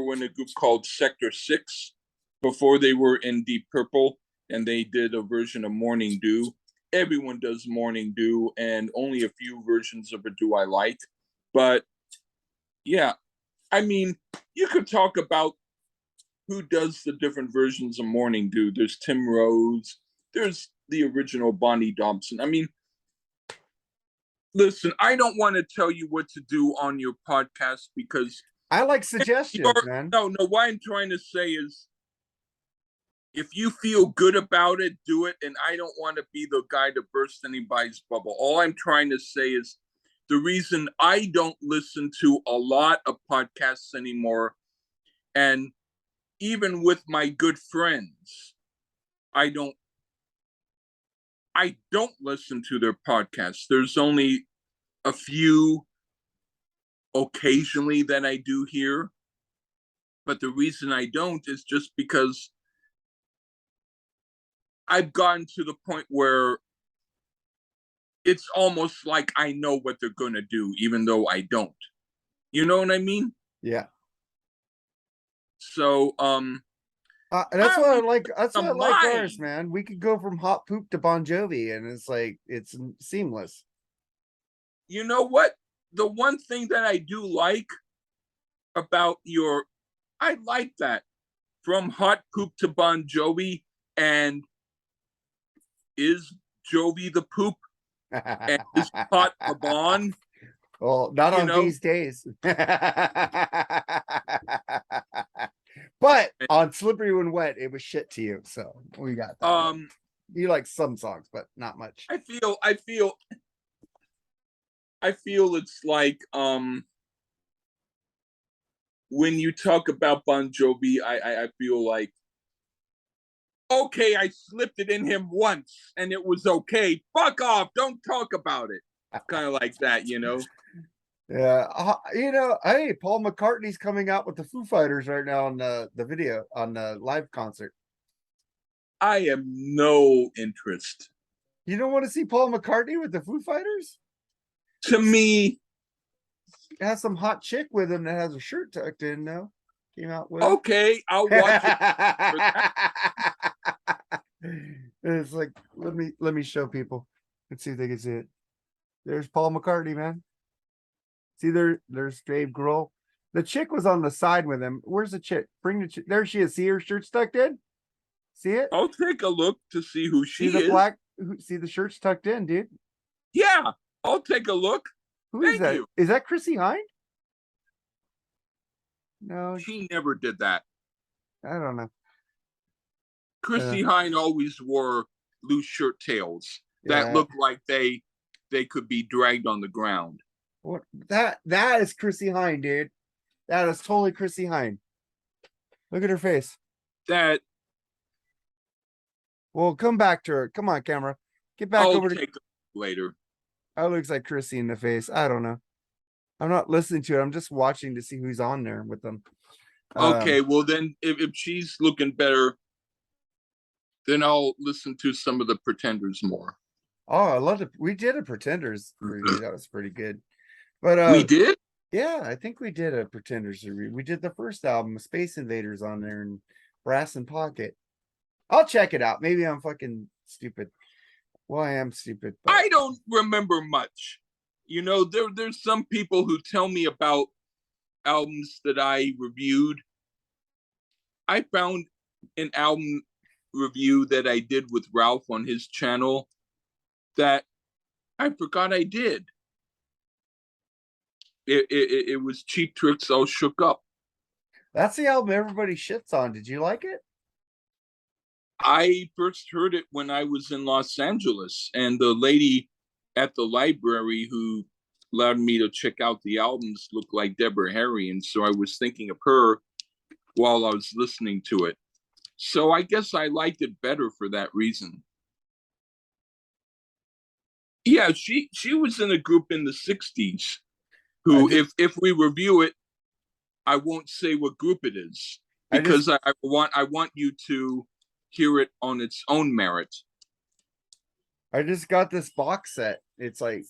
were in a group called Sector 6 before they were in Deep Purple, and they did a version of Morning Dew. Everyone does Morning Dew, and only a few versions of it do I like. But yeah, I mean, you could talk about who does the different versions of Morning Dew. There's Tim Rose, there's the original Bonnie Dobson. I mean, listen, I don't want to tell you what to do on your podcast because I like suggestions, man. no. What I'm trying to say is, if you feel good about it, do it. And I don't want to be the guy to burst anybody's bubble. All I'm trying to say is the reason I don't listen to a lot of podcasts anymore, and even with my good friends, I don't listen to their podcasts. There's only a few occasionally that I do hear. But the reason I don't is just because I've gotten to the point where it's almost like I know what they're going to do, even though I don't. You know what I mean? Yeah. So, That's I why I only like. That's the why I like ours, mind. man. We could go from Hot Poop to Bon Jovi, and it's like it's seamless. You know what? The one thing that I do like about I like that from Hot Poop to Bon Jovi, and is Jovi the poop, and is Hot a Bon? Well, not You on know, these days. But on Slippery When Wet, it was shit to you. So we got that one. um, You like some songs, but not much. I feel it's like when you talk about Bon Jovi, I feel like, okay, I slipped it in him once and it was okay. Fuck off! Don't talk about it. Kind of like that, you know. Yeah, hey, Paul McCartney's coming out with the Foo Fighters right now on the video on the live concert. I have no interest. You don't want to see Paul McCartney with the Foo Fighters? To me, It has some hot chick with him that has a shirt tucked in now. Came out with him. okay, I'll watch it. It's like, let me show people. Let's see if they can see it. There's Paul McCartney, man. See there's Dave Grohl. The chick was on the side with him. Where's the chick? Bring the chick. There she is. See her shirt's tucked in? See it? I'll take a look to see who she See the is. black, see the shirt's tucked in, dude. Yeah, I'll take a look. Who is Thank that? you. Is that Chrissy Hind? No, She never did that. I don't know. Chrissy Hine always wore loose shirt tails that looked like they could be dragged on the ground. What that is Chrissy Hind, dude. That is totally Chrissy Hind. Look at her face. That Well, come back to her. Come on, camera. Get back I'll over to take later. that looks like Chrissy in the face. I don't know. I'm not listening to it. I'm just watching to see who's on there with them. Okay, well then if she's looking better, then I'll listen to some of the Pretenders more. Oh, I love it. We did a Pretenders review. That was pretty good. But We did? yeah, I think we did a Pretenders review. We did the first album, Space Invaders, on there, and Brass and Pocket. I'll check it out. Maybe I'm fucking stupid. Well, I am stupid. But I don't remember much. You know, there's some people who tell me about albums that I reviewed. I found an album review that I did with Ralph on his channel that I forgot I did. It was Cheap Tricks All Shook Up. that's the album everybody shits on. Did you like it? I first heard it when I was in Los Angeles, and the lady at the library who allowed me to check out the albums looked like Deborah Harry, and so I was thinking of her while I was listening to it. So I guess I liked it better for that reason. Yeah, she was in a group in the 60s who, if we review it, I won't say what group it is because I want you to hear it on its own merit. I just got this box set. It's like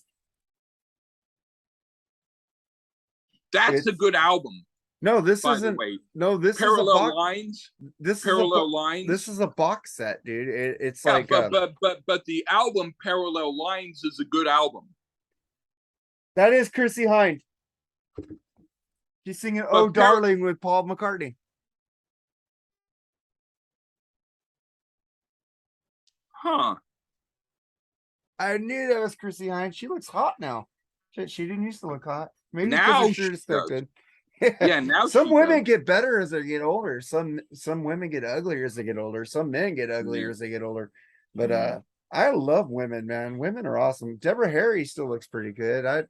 that's a good album. No, this by isn't. The way. No, this Parallel is a box. Lines. This Parallel is a, Lines. This is a box set, dude. It's yeah, like, but the album Parallel Lines is a good album. That is Chrissy Hind. She's singing "Oh Darling" with Paul McCartney. Huh. I knew that was Chrissy Hind. She looks hot now. She didn't used to look hot. Maybe now because she stuck in. Yeah, now some women get better as they get older. Some women get uglier as they get older. Some men get uglier as they get older. But I love women, man. Women are awesome. Deborah Harry still looks pretty good.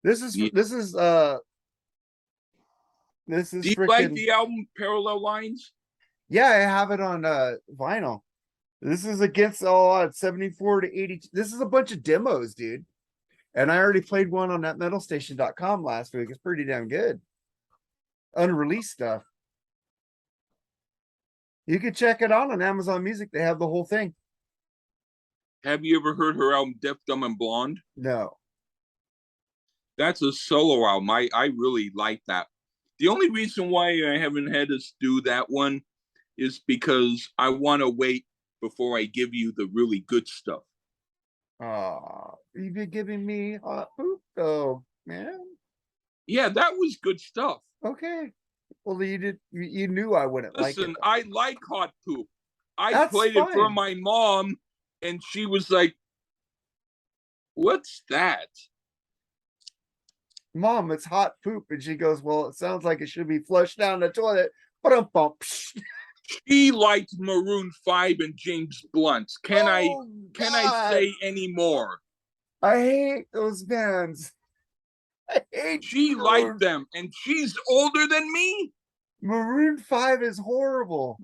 This is Do you like the album Parallel Lines? Yeah, I have it on vinyl. This is Against All Odds, 74 to 82. This is a bunch of demos, dude. And I already played one on that metalstation.com last week. It's pretty damn good. Unreleased stuff. You can check it out on Amazon Music. They have the whole thing. Have you ever heard her album Deaf, Dumb, and Blonde? No. That's a solo album. I really like that. The only reason why I haven't had us do that one is because I want to wait before I give you the really good stuff. You've been giving me hot poop, though, man. Yeah, that was good stuff. Okay. Well, you knew I wouldn't like it. Listen, I like hot poop. I played it for my mom, and she was like, "What's that?" Mom, it's hot poop. And she goes, well, it sounds like it should be flushed down the toilet. But she liked Maroon 5 and James Blunt. Can I say any more? I hate those bands. She liked them, and she's older than me. Maroon 5 is horrible.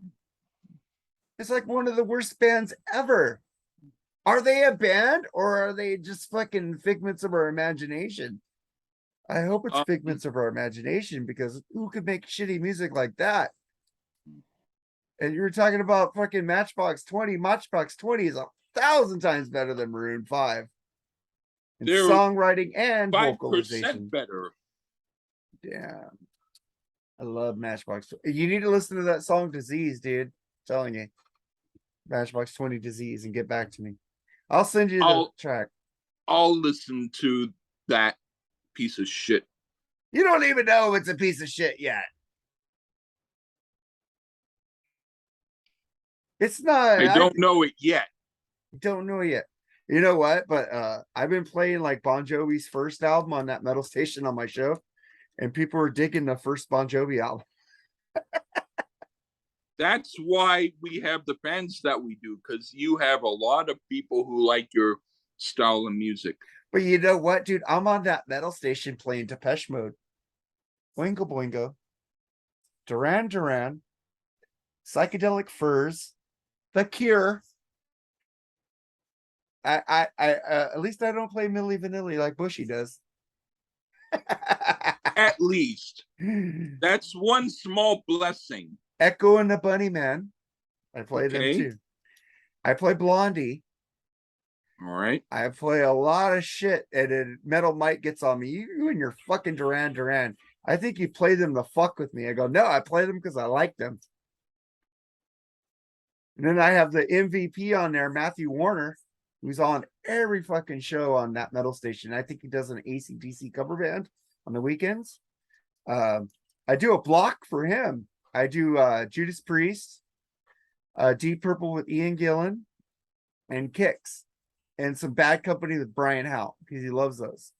It's like one of the worst bands ever. Are they a band or are they just fucking figments of our imagination? I hope it's figments of our imagination, because who could make shitty music like that? And you were talking about fucking Matchbox 20. Matchbox 20 is 1,000 times better than Maroon 5. in They're songwriting and 5% vocalization. better. Damn. I love Matchbox. You need to listen to that song Disease, dude. I'm telling you. Matchbox 20 Disease and get back to me. I'll send you the track. I'll listen to that piece of shit. You don't even know if it's a piece of shit yet. It's not. I don't know it yet. Don't know yet. You know what? But I've been playing like Bon Jovi's first album on that metal station on my show, and people are digging the first Bon Jovi album. That's why we have the fans that we do, because you have a lot of people who like your style of music. But you know what, dude? I'm on that metal station playing Depeche Mode, Boingo Boingo, Duran Duran, Psychedelic Furs, The Cure. I at least I don't play Milli Vanilli like Bushy does. At least. That's one small blessing. Echo and the Bunnymen. I play them too. I play Blondie. All right. I play a lot of shit, and then Metal Mike gets on me. You and your fucking Duran Duran. I think you play them to fuck with me. I go, no, I play them because I like them. And then I have the MVP on there, Matthew Warner, who's on every fucking show on that metal station. I think he does an AC/DC cover band on the weekends. I do a block for him. I do Judas Priest, Deep Purple with Ian Gillan, and Kicks, and some Bad Company with Brian Howe because he loves those.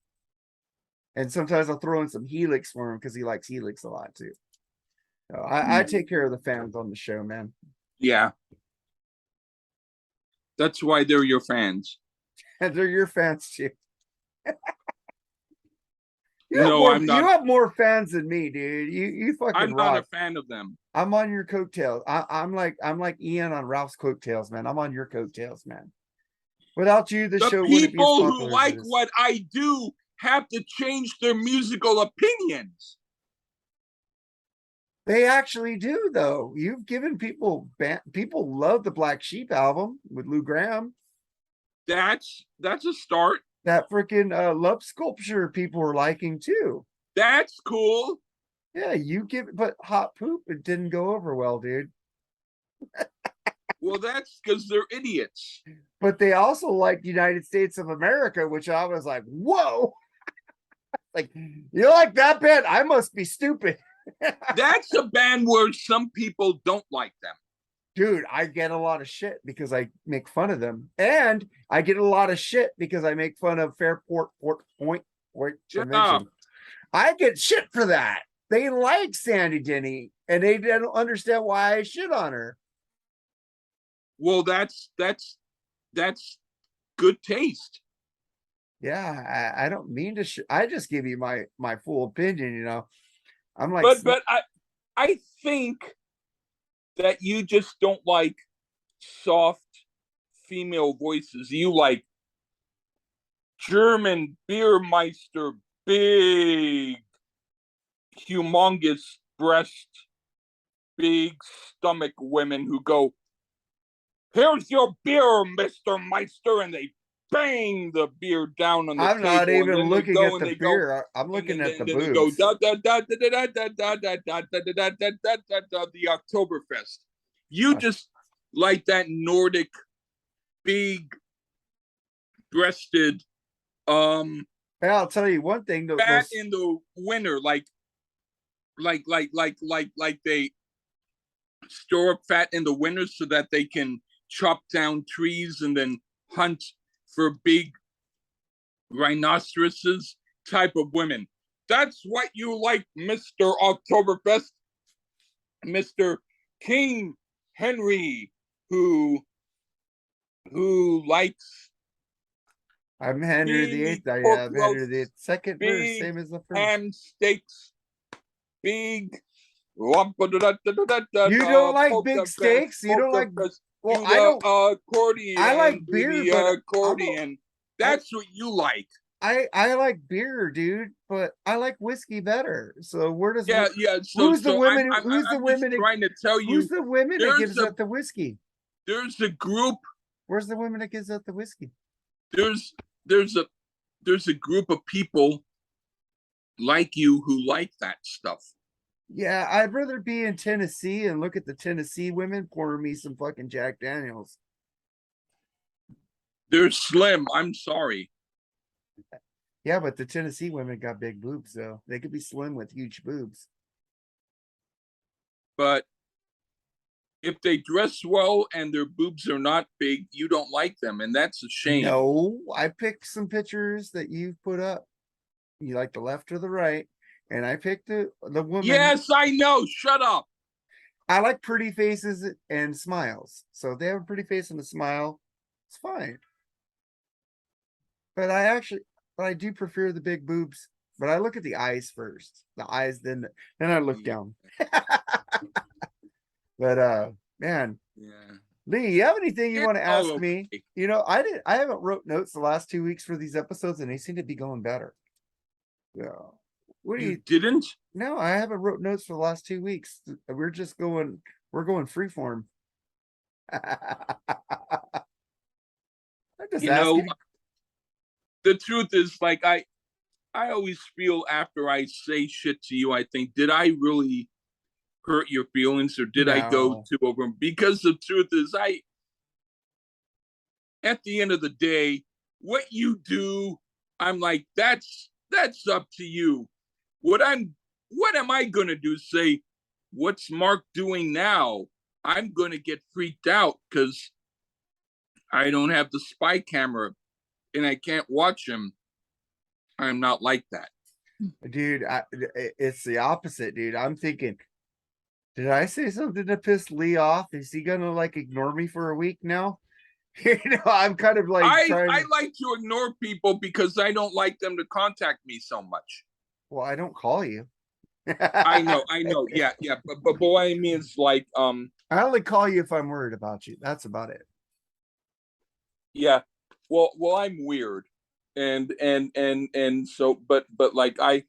And sometimes I'll throw in some Helix for him because he likes Helix a lot too. So I take care of the fans on the show, man. Yeah. That's why they're your fans. And they're your fans too. I'm not. You have more fans than me, dude. You fucking I'm rock. not a fan of them. I'm on your coattails. I'm like Ian on Ralph's coattails, man. I'm on your coattails, man. Without you, the show wouldn't be as popular. People who like what I do have to change their musical opinions. They actually do, though. You've given people love the Black Sheep album with Lou Gramm. That's a start. That freaking Love Sculpture people are liking too. That's cool. Yeah, you give it, but Hot Poop, it didn't go over well, dude. Well, that's because they're idiots. But they also like United States of America, which I was like, whoa. Like, you like that band? I must be stupid. That's a band where some people don't like them. Dude, I get a lot of shit because I make fun of them. And I get a lot of shit because I make fun of Fairport Point Convention. I get shit for that. They like Sandy Denny, and they don't understand why I shit on her. Well, that's good taste. Yeah, I don't mean to. I just give you my full opinion. You know, I'm like, but I think that you just don't like soft female voices. You like German Beermeister, big, humongous breast, big stomach women who go, "Here's your beer, Mr. Meister," and they bang the beer down on the table. I'm not even looking at the beer. I'm looking at the boobs. The Oktoberfest. You just like that Nordic, big-breasted. I'll tell you one thing. Fat in the winter, like they store up fat in the winter so that they can chop down trees and then hunt for big rhinoceroses type of women. That's what you like, Mr. Oktoberfest. Mr. King Henry, who likes. I'm Henry VIII. I'm Henry the second verse, same as the first. Ham steaks, big. You don't like big steaks? You don't like. Well, I don't. Accordion. I like beer, but accordion. That's what you like. I like beer, dude, but I like whiskey better. So where does So, who's the women? I'm trying to tell you. Who's the women that gives out the whiskey? There's a group. Where's the women that gives out the whiskey? There's there's a group of people like you who like that stuff. Yeah, I'd rather be in Tennessee and look at the Tennessee women pouring me some fucking Jack Daniels. They're slim. I'm sorry. Yeah, but the Tennessee women got big boobs, though. They could be slim with huge boobs. But if they dress well and their boobs are not big, you don't like them. And that's a shame. No, I picked some pictures that you've put up. You like the left or the right. And I picked the woman. Yes, I know. Shut up. I like pretty faces and smiles. So if they have a pretty face and a smile, it's fine. But I do prefer the big boobs. But I look at the eyes first. The eyes, then I look down. But man, Yeah. Lee, you have anything you want to ask Oh, me? okay. You know, I haven't wrote notes the last 2 weeks for these episodes, and they seem to be going better. Yeah. What do You you didn't? No, I haven't wrote notes for the last 2 weeks. We're going freeform. I'm just You know, asking. the truth is, like, I always feel after I say shit to you, I think, did I really hurt your feelings or did I go No. too over? Because the truth is, at the end of the day, what you do, I'm like, that's up to you. What am I gonna do? Say, what's Mark doing now? I'm gonna get freaked out because I don't have the spy camera and I can't watch him. I'm not like that. Dude, it's the opposite, dude. I'm thinking, did I say something to piss Lee off? Is he gonna like ignore me for a week now? You know, I'm kind of like I like to ignore people because I don't like them to contact me so much. Well, I don't call you. I know, yeah, but what I mean is like, I only call you if I'm worried about you. That's about it. yeah, well, I'm weird, and so, but like I've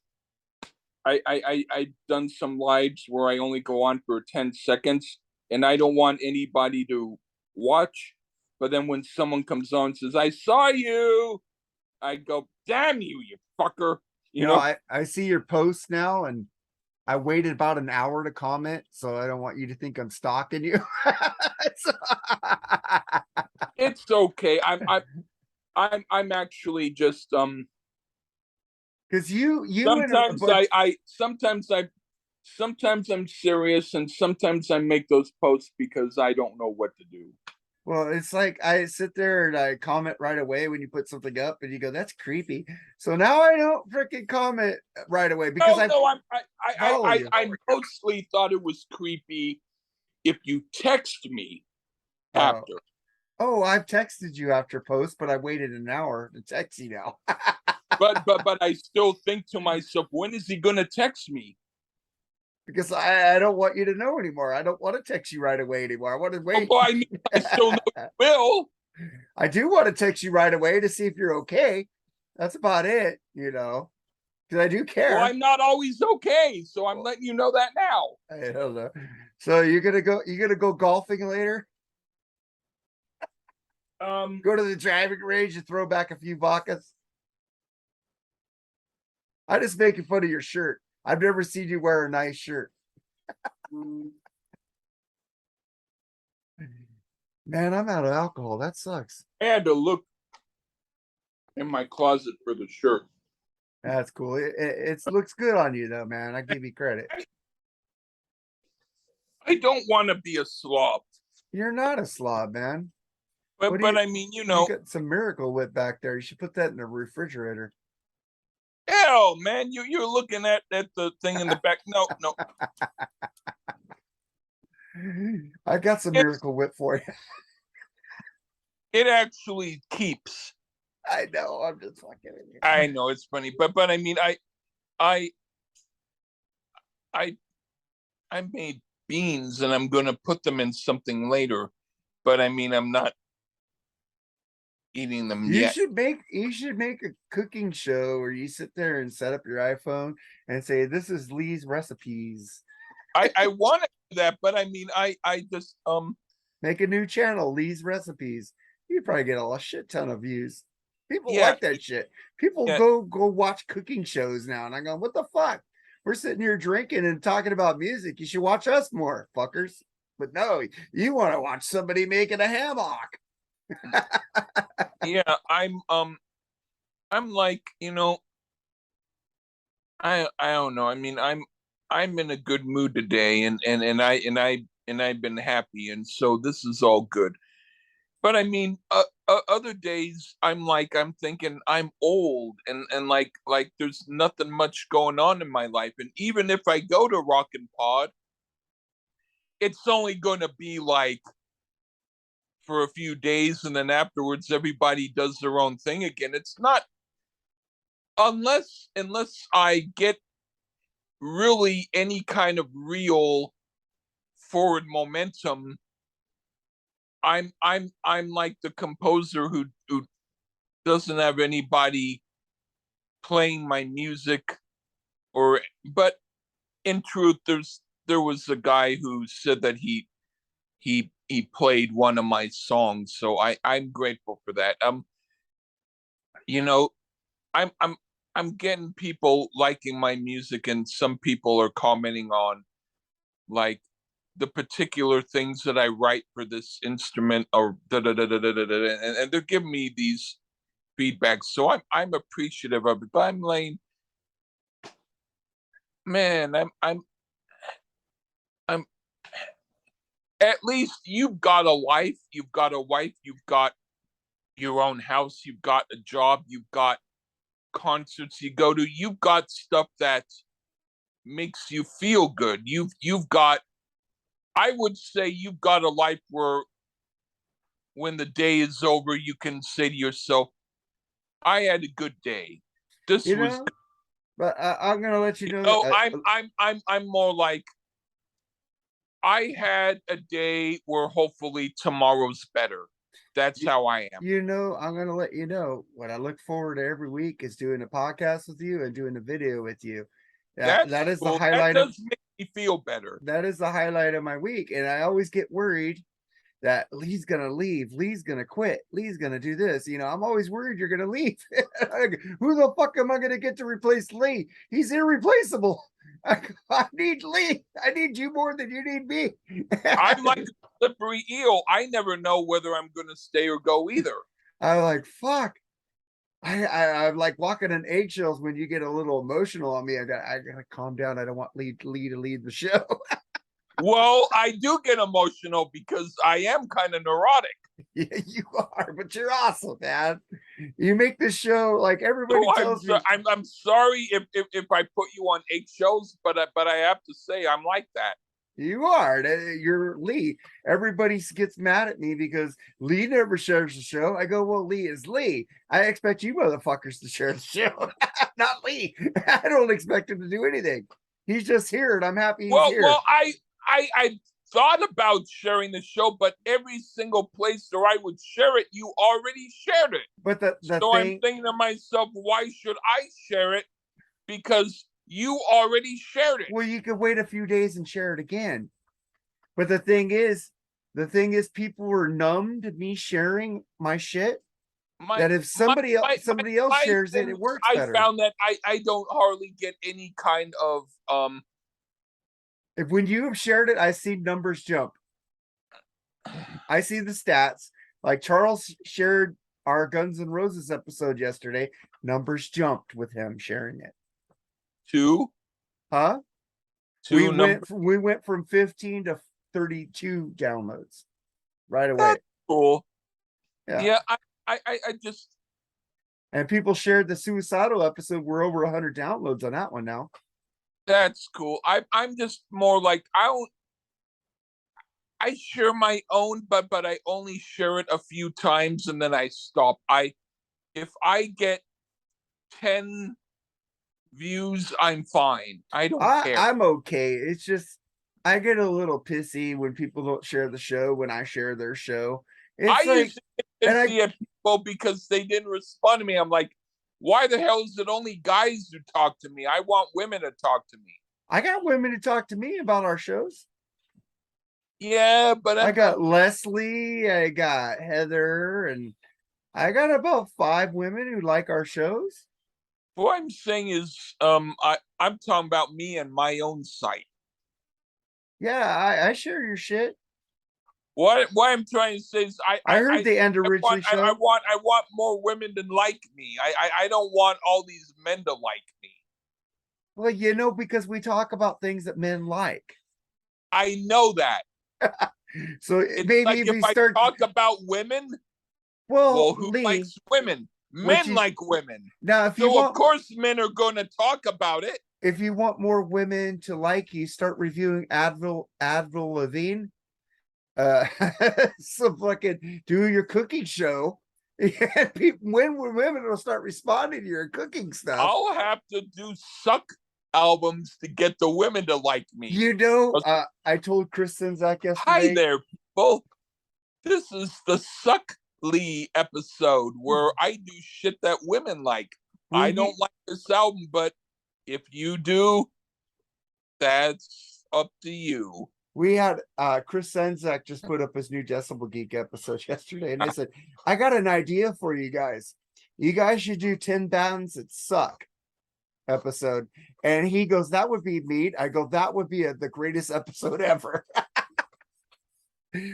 done some lives where I only go on for 10 seconds, and I don't want anybody to watch. But then when someone comes on and says, "I saw you," I go, "Damn you, you fucker!" You know. I see your post now, and I waited about an hour to comment, so I don't want you to think I'm stalking you. It's okay. I'm actually just because you and sometimes sometimes I'm serious and sometimes I make those posts because I don't know what to do. well, it's like I sit there and I comment right away when you put something up, and you go, "That's creepy." So now I don't freaking comment right away because I mostly thought it was creepy if you text me oh, after. oh, I've texted you after post, but I waited an hour to text you now. but I still think to myself, when is he gonna text me? Because I don't want you to know anymore. I don't want to text you right away anymore. I want to wait. Oh, I mean, I still know you will. I do want to text you right away to see if you're okay. That's about it, you know, because I do care. Well, I'm not always okay, so I'm letting you know that now. I don't know. So you're gonna go golfing later? Go to the driving range and throw back a few vodkas. I just making fun of your shirt. I've never seen you wear a nice shirt. Man, I'm out of alcohol. That sucks. I had to look in my closet for the shirt. That's cool. It looks good on you though, man. I give you credit. I don't want to be a slob. You're not a slob, man. But I mean, you got some Miracle Whip back there. You should put that in the refrigerator. Hell, man, you're looking at the thing in the back. No. I got some Miracle Whip for you. It actually keeps. I know. I'm just fucking with you. I know it's funny, but I mean, I made beans and I'm gonna put them in something later, but I mean, I'm not eating them yet. You should make a cooking show where you sit there and set up your iPhone and say, "This is Lee's recipes." I want to do that, but I mean, I just make a new channel, Lee's recipes. You'd probably get a shit ton of views. People Yeah, like that shit. People yeah, go watch cooking shows now, and I go, what the fuck? We're sitting here drinking and talking about music. You should watch us more, fuckers. But no, you want to watch somebody making a hammock. yeah. I'm like, I don't know. I mean, I'm in a good mood today, and I've been happy, and so this is all good. But I mean, other days I'm thinking I'm old, and like there's nothing much going on in my life, and even if I go to Rock and Pod, it's only going to be like for a few days, and then afterwards everybody does their own thing again. It's not unless I get really any kind of real forward momentum. I'm like the composer who doesn't have anybody playing my music, or but in truth there was a guy who said that he played one of my songs, so I'm grateful for that. You know, I'm getting people liking my music, and some people are commenting on like the particular things that I write for this instrument, or da da da da da da, da, and they're giving me these feedbacks. So I'm appreciative of it. But I'm like, man, I'm at least you've got a life, you've got a wife, you've got your own house, you've got a job, you've got concerts you go to, you've got stuff that makes you feel good. You've got, I would say you've got a life where when the day is over, you can say to yourself, I had a good day. This You was, know, but I'm gonna let you know. oh, I'm more like, I had a day where hopefully tomorrow's better. That's how I am. I'm gonna let you know what I look forward to every week is doing a podcast with you and doing a video with you. That That's is the cool. That highlight of does make me feel better. my week, and I always get worried that Lee's gonna leave, Lee's gonna quit, Lee's gonna do this. I'm always worried you're gonna leave. Who the fuck am I gonna get to replace Lee? He's irreplaceable. I need Lee. I need you more than you need me. I'm like a slippery eel. I never know whether I'm going to stay or go either. I'm like, fuck. I'm like walking on eggshells when you get a little emotional on me. I gotta calm down. I don't want Lee to lead the show. Well, I do get emotional because I am kind of neurotic. Yeah, you are, but you're awesome, man. You make this show like everybody So tells me. I'm sorry if I put you on eggshells, but I have to say I'm like that. You are. You're Lee. Everybody gets mad at me because Lee never shares the show. I go, well, Lee is Lee. I expect you motherfuckers to share the show, not Lee. I don't expect him to do anything. He's just here, and I'm happy he's here. I thought about sharing the show, but every single place where I would share it, you already shared it. But the So I'm thing, thinking to myself, why should I share it? Because you already shared it. well, you could wait a few days and share it again. But the thing is, people were numb to me sharing my shit. My That if my somebody else my shares it, thing it is, works I better. found that I don't hardly get any kind of If when you have shared it, I see numbers jump. I see the stats. Like Charles shared our Guns N' Roses episode yesterday. Numbers jumped with him sharing it. two Huh? two number. We went from 15 to 32 downloads right away. That's cool. Yeah. Yeah, I just And people shared the suicidal episode. We're over 100 downloads on that one now. that's cool. I'm just more like I share my own, but I only share it a few times and then I stop. If I get 10 views, I'm fine. I don't care. I'm okay. It's just I get a little pissy when people don't share the show when I share their show. I It's like, used to get and pissy at people because they didn't respond to me. I'm like, why the hell is it only guys who talk to me? I want women to talk to me. I got women to talk to me about our shows. Yeah, but I got Leslie, I got Heather, and I got about 5 women who like our shows. What I'm saying is, I'm talking about me and my own site. Yeah, I share your shit. What I'm trying to say is, I heard the End of Ridgely show. I want more women to like me. I don't want all these men to like me. Well, because we talk about things that men like. I know that. So It's maybe like if if we I start, talk about women, well, well, who Lee, likes women? what Men you like women. now, So of course men are going to talk about it. if you want more women to like you, start reviewing Advil Levine. So fucking do your cooking show. And women will start responding to your cooking stuff. I'll have to do suck albums to get the women to like me. I told Chris Sinzak Hi yesterday. there, people. This is the Suck Lee episode where I do shit that women like. I don't like this album, but if you do, that's up to you. We had Chris Senzak just put up his new Decibel Geek episode yesterday, and I said, I got an idea for you guys. You guys should do 10 bands that suck episode. And he goes, that would be neat. I go, that would be the greatest episode ever.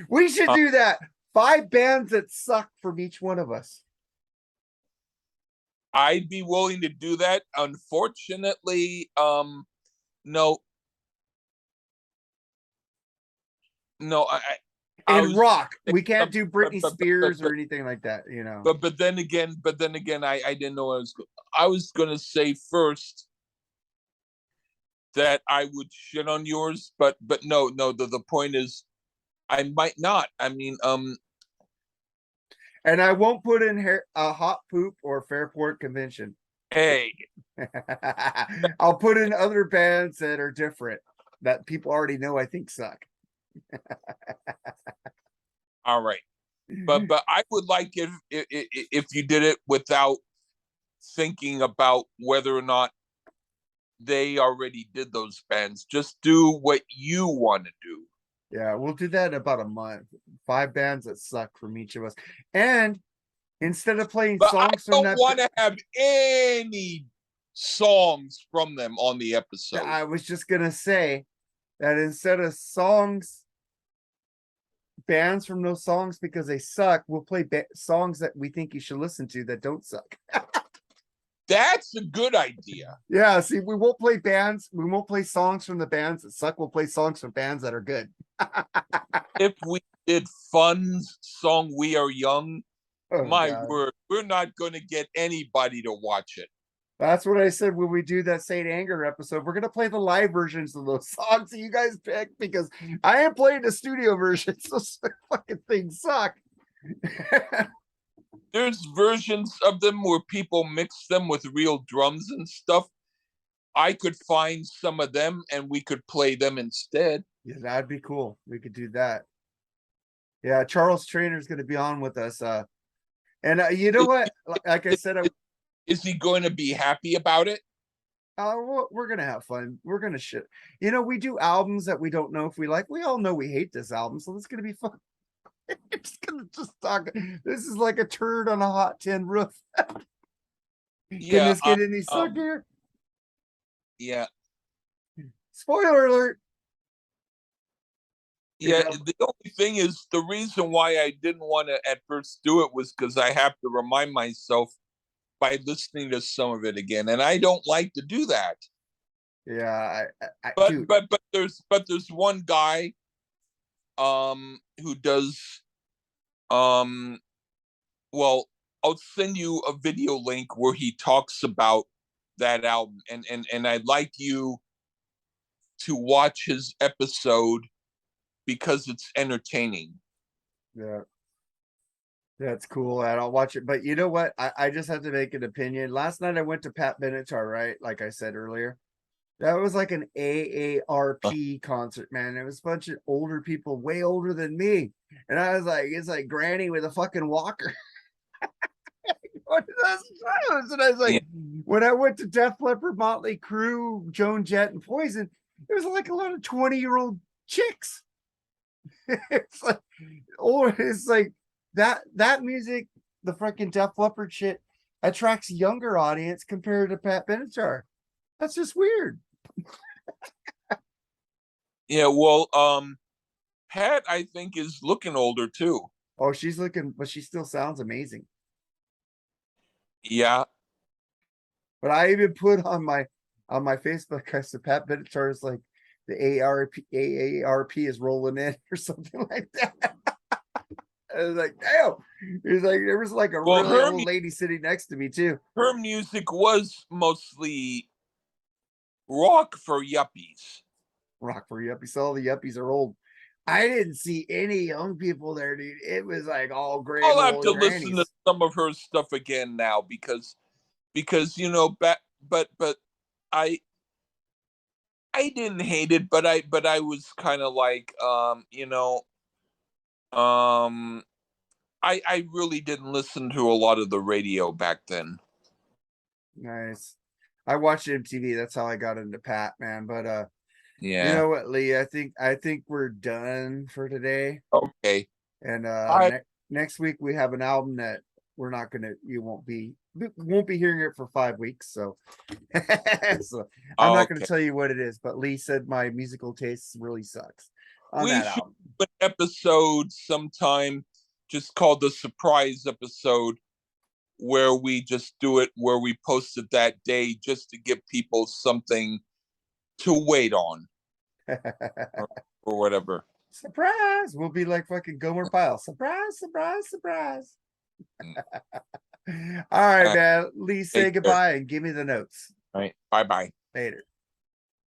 We should do that. 5 bands that suck from each one of us. I'd be willing to do that. Unfortunately, no, no, And rock, we can't do Britney Spears or anything like that, But then again, I didn't know I was gonna say first that I would shit on yours, but no, the point is I might not. I mean, and I won't put in a Hot Poop or Fairport Convention. Hey, I'll put in other bands that are different that people already know I think suck. All right, but I would like if you did it without thinking about whether or not they already did those bands. Just do what you want to do. Yeah, we'll do that in about a month. 5 bands that suck from each of us, and instead of playing songs from that, I don't want to have any songs from them on the episode. I was just gonna say that instead of bands from those songs because they suck, we'll play songs that we think you should listen to that don't suck. That's a good idea. Yeah, see, we won't play songs from the bands that suck. We'll play songs from bands that are good. If we did Fun's song "We Are Young," my word, we're not going to get anybody to watch it. That's what I said when we do that Saint Anger episode. We're going to play the live versions of those songs that you guys pick because I am playing the studio versions. Those fucking things suck. There's versions of them where people mix them with real drums and stuff. I could find some of them and we could play them instead. Yeah, that'd be cool. We could do that. Yeah, Charles Trainer's going to be on with us. And you know what? Like I said, is he going to be happy about it? We're going to have fun. We're going to shit. We do albums that we don't know if we like. We all know we hate this album, so it's going to be fun. It's gonna just talk. This is like a turd on a hot tin roof. Can this get any sucker? Yeah. Spoiler alert. Yeah, the only thing is the reason why I didn't want to at first do it was because I have to remind myself by listening to some of it again, and I don't like to do that. Yeah, but there's one guy who does well, I'll send you a video link where he talks about that album, and I'd like you to watch his episode because it's entertaining. Yeah, that's cool, and I'll watch it. But you know what? I just have to make an opinion. Last night I went to Pat Benatar, right? Like I said earlier. That was like an AARP concert, man. It was a bunch of older people, way older than me. And I was like, it's like Granny with a fucking walker. And I was like, when I went to Def Leppard, Motley Crue, Joan Jett, and Poison, it was like a lot of 20-year-old chicks. It's like, it's like that music the freaking Def Leppard shit attracts younger audience compared to Pat Benatar. That's just weird. Yeah, well, Pat, I think, is looking older too. Oh, she's looking, but she still sounds amazing. Yeah. But I even put on my Facebook, I said Pat Benatar is like the AARP is rolling in or something like that. I was like, damn. He was like, there was like a Well, really old lady sitting next to me too. her music was mostly rock for yuppies. Rock for yuppies. All the yuppies are old. I didn't see any young people there, dude. It was like all I'll have old to listen to grannies. some of her stuff again now because you know, but I I didn't hate it, but I was kind of like, you know, um, I really didn't listen to a lot of the radio back then. Nice. I watched MTV. That's how I got into Pat, man. But you Yeah. know what, Lee? I think we're done for today. Okay. And I next week we have an album that we're not gonna you won't be hearing it for 5 weeks. So so I'm not gonna okay. tell you what it is, but Lee said my musical taste really sucks on We that should album. do an episode sometime just called the surprise episode where we just do it where we post it that day just to give people something to wait on or whatever. Surprise! We'll be like fucking Gomer Pyle. Surprise, surprise, surprise. Mm. All right, Uh, man. Lee, say Take care. goodbye and give me the notes All right. Bye bye. later.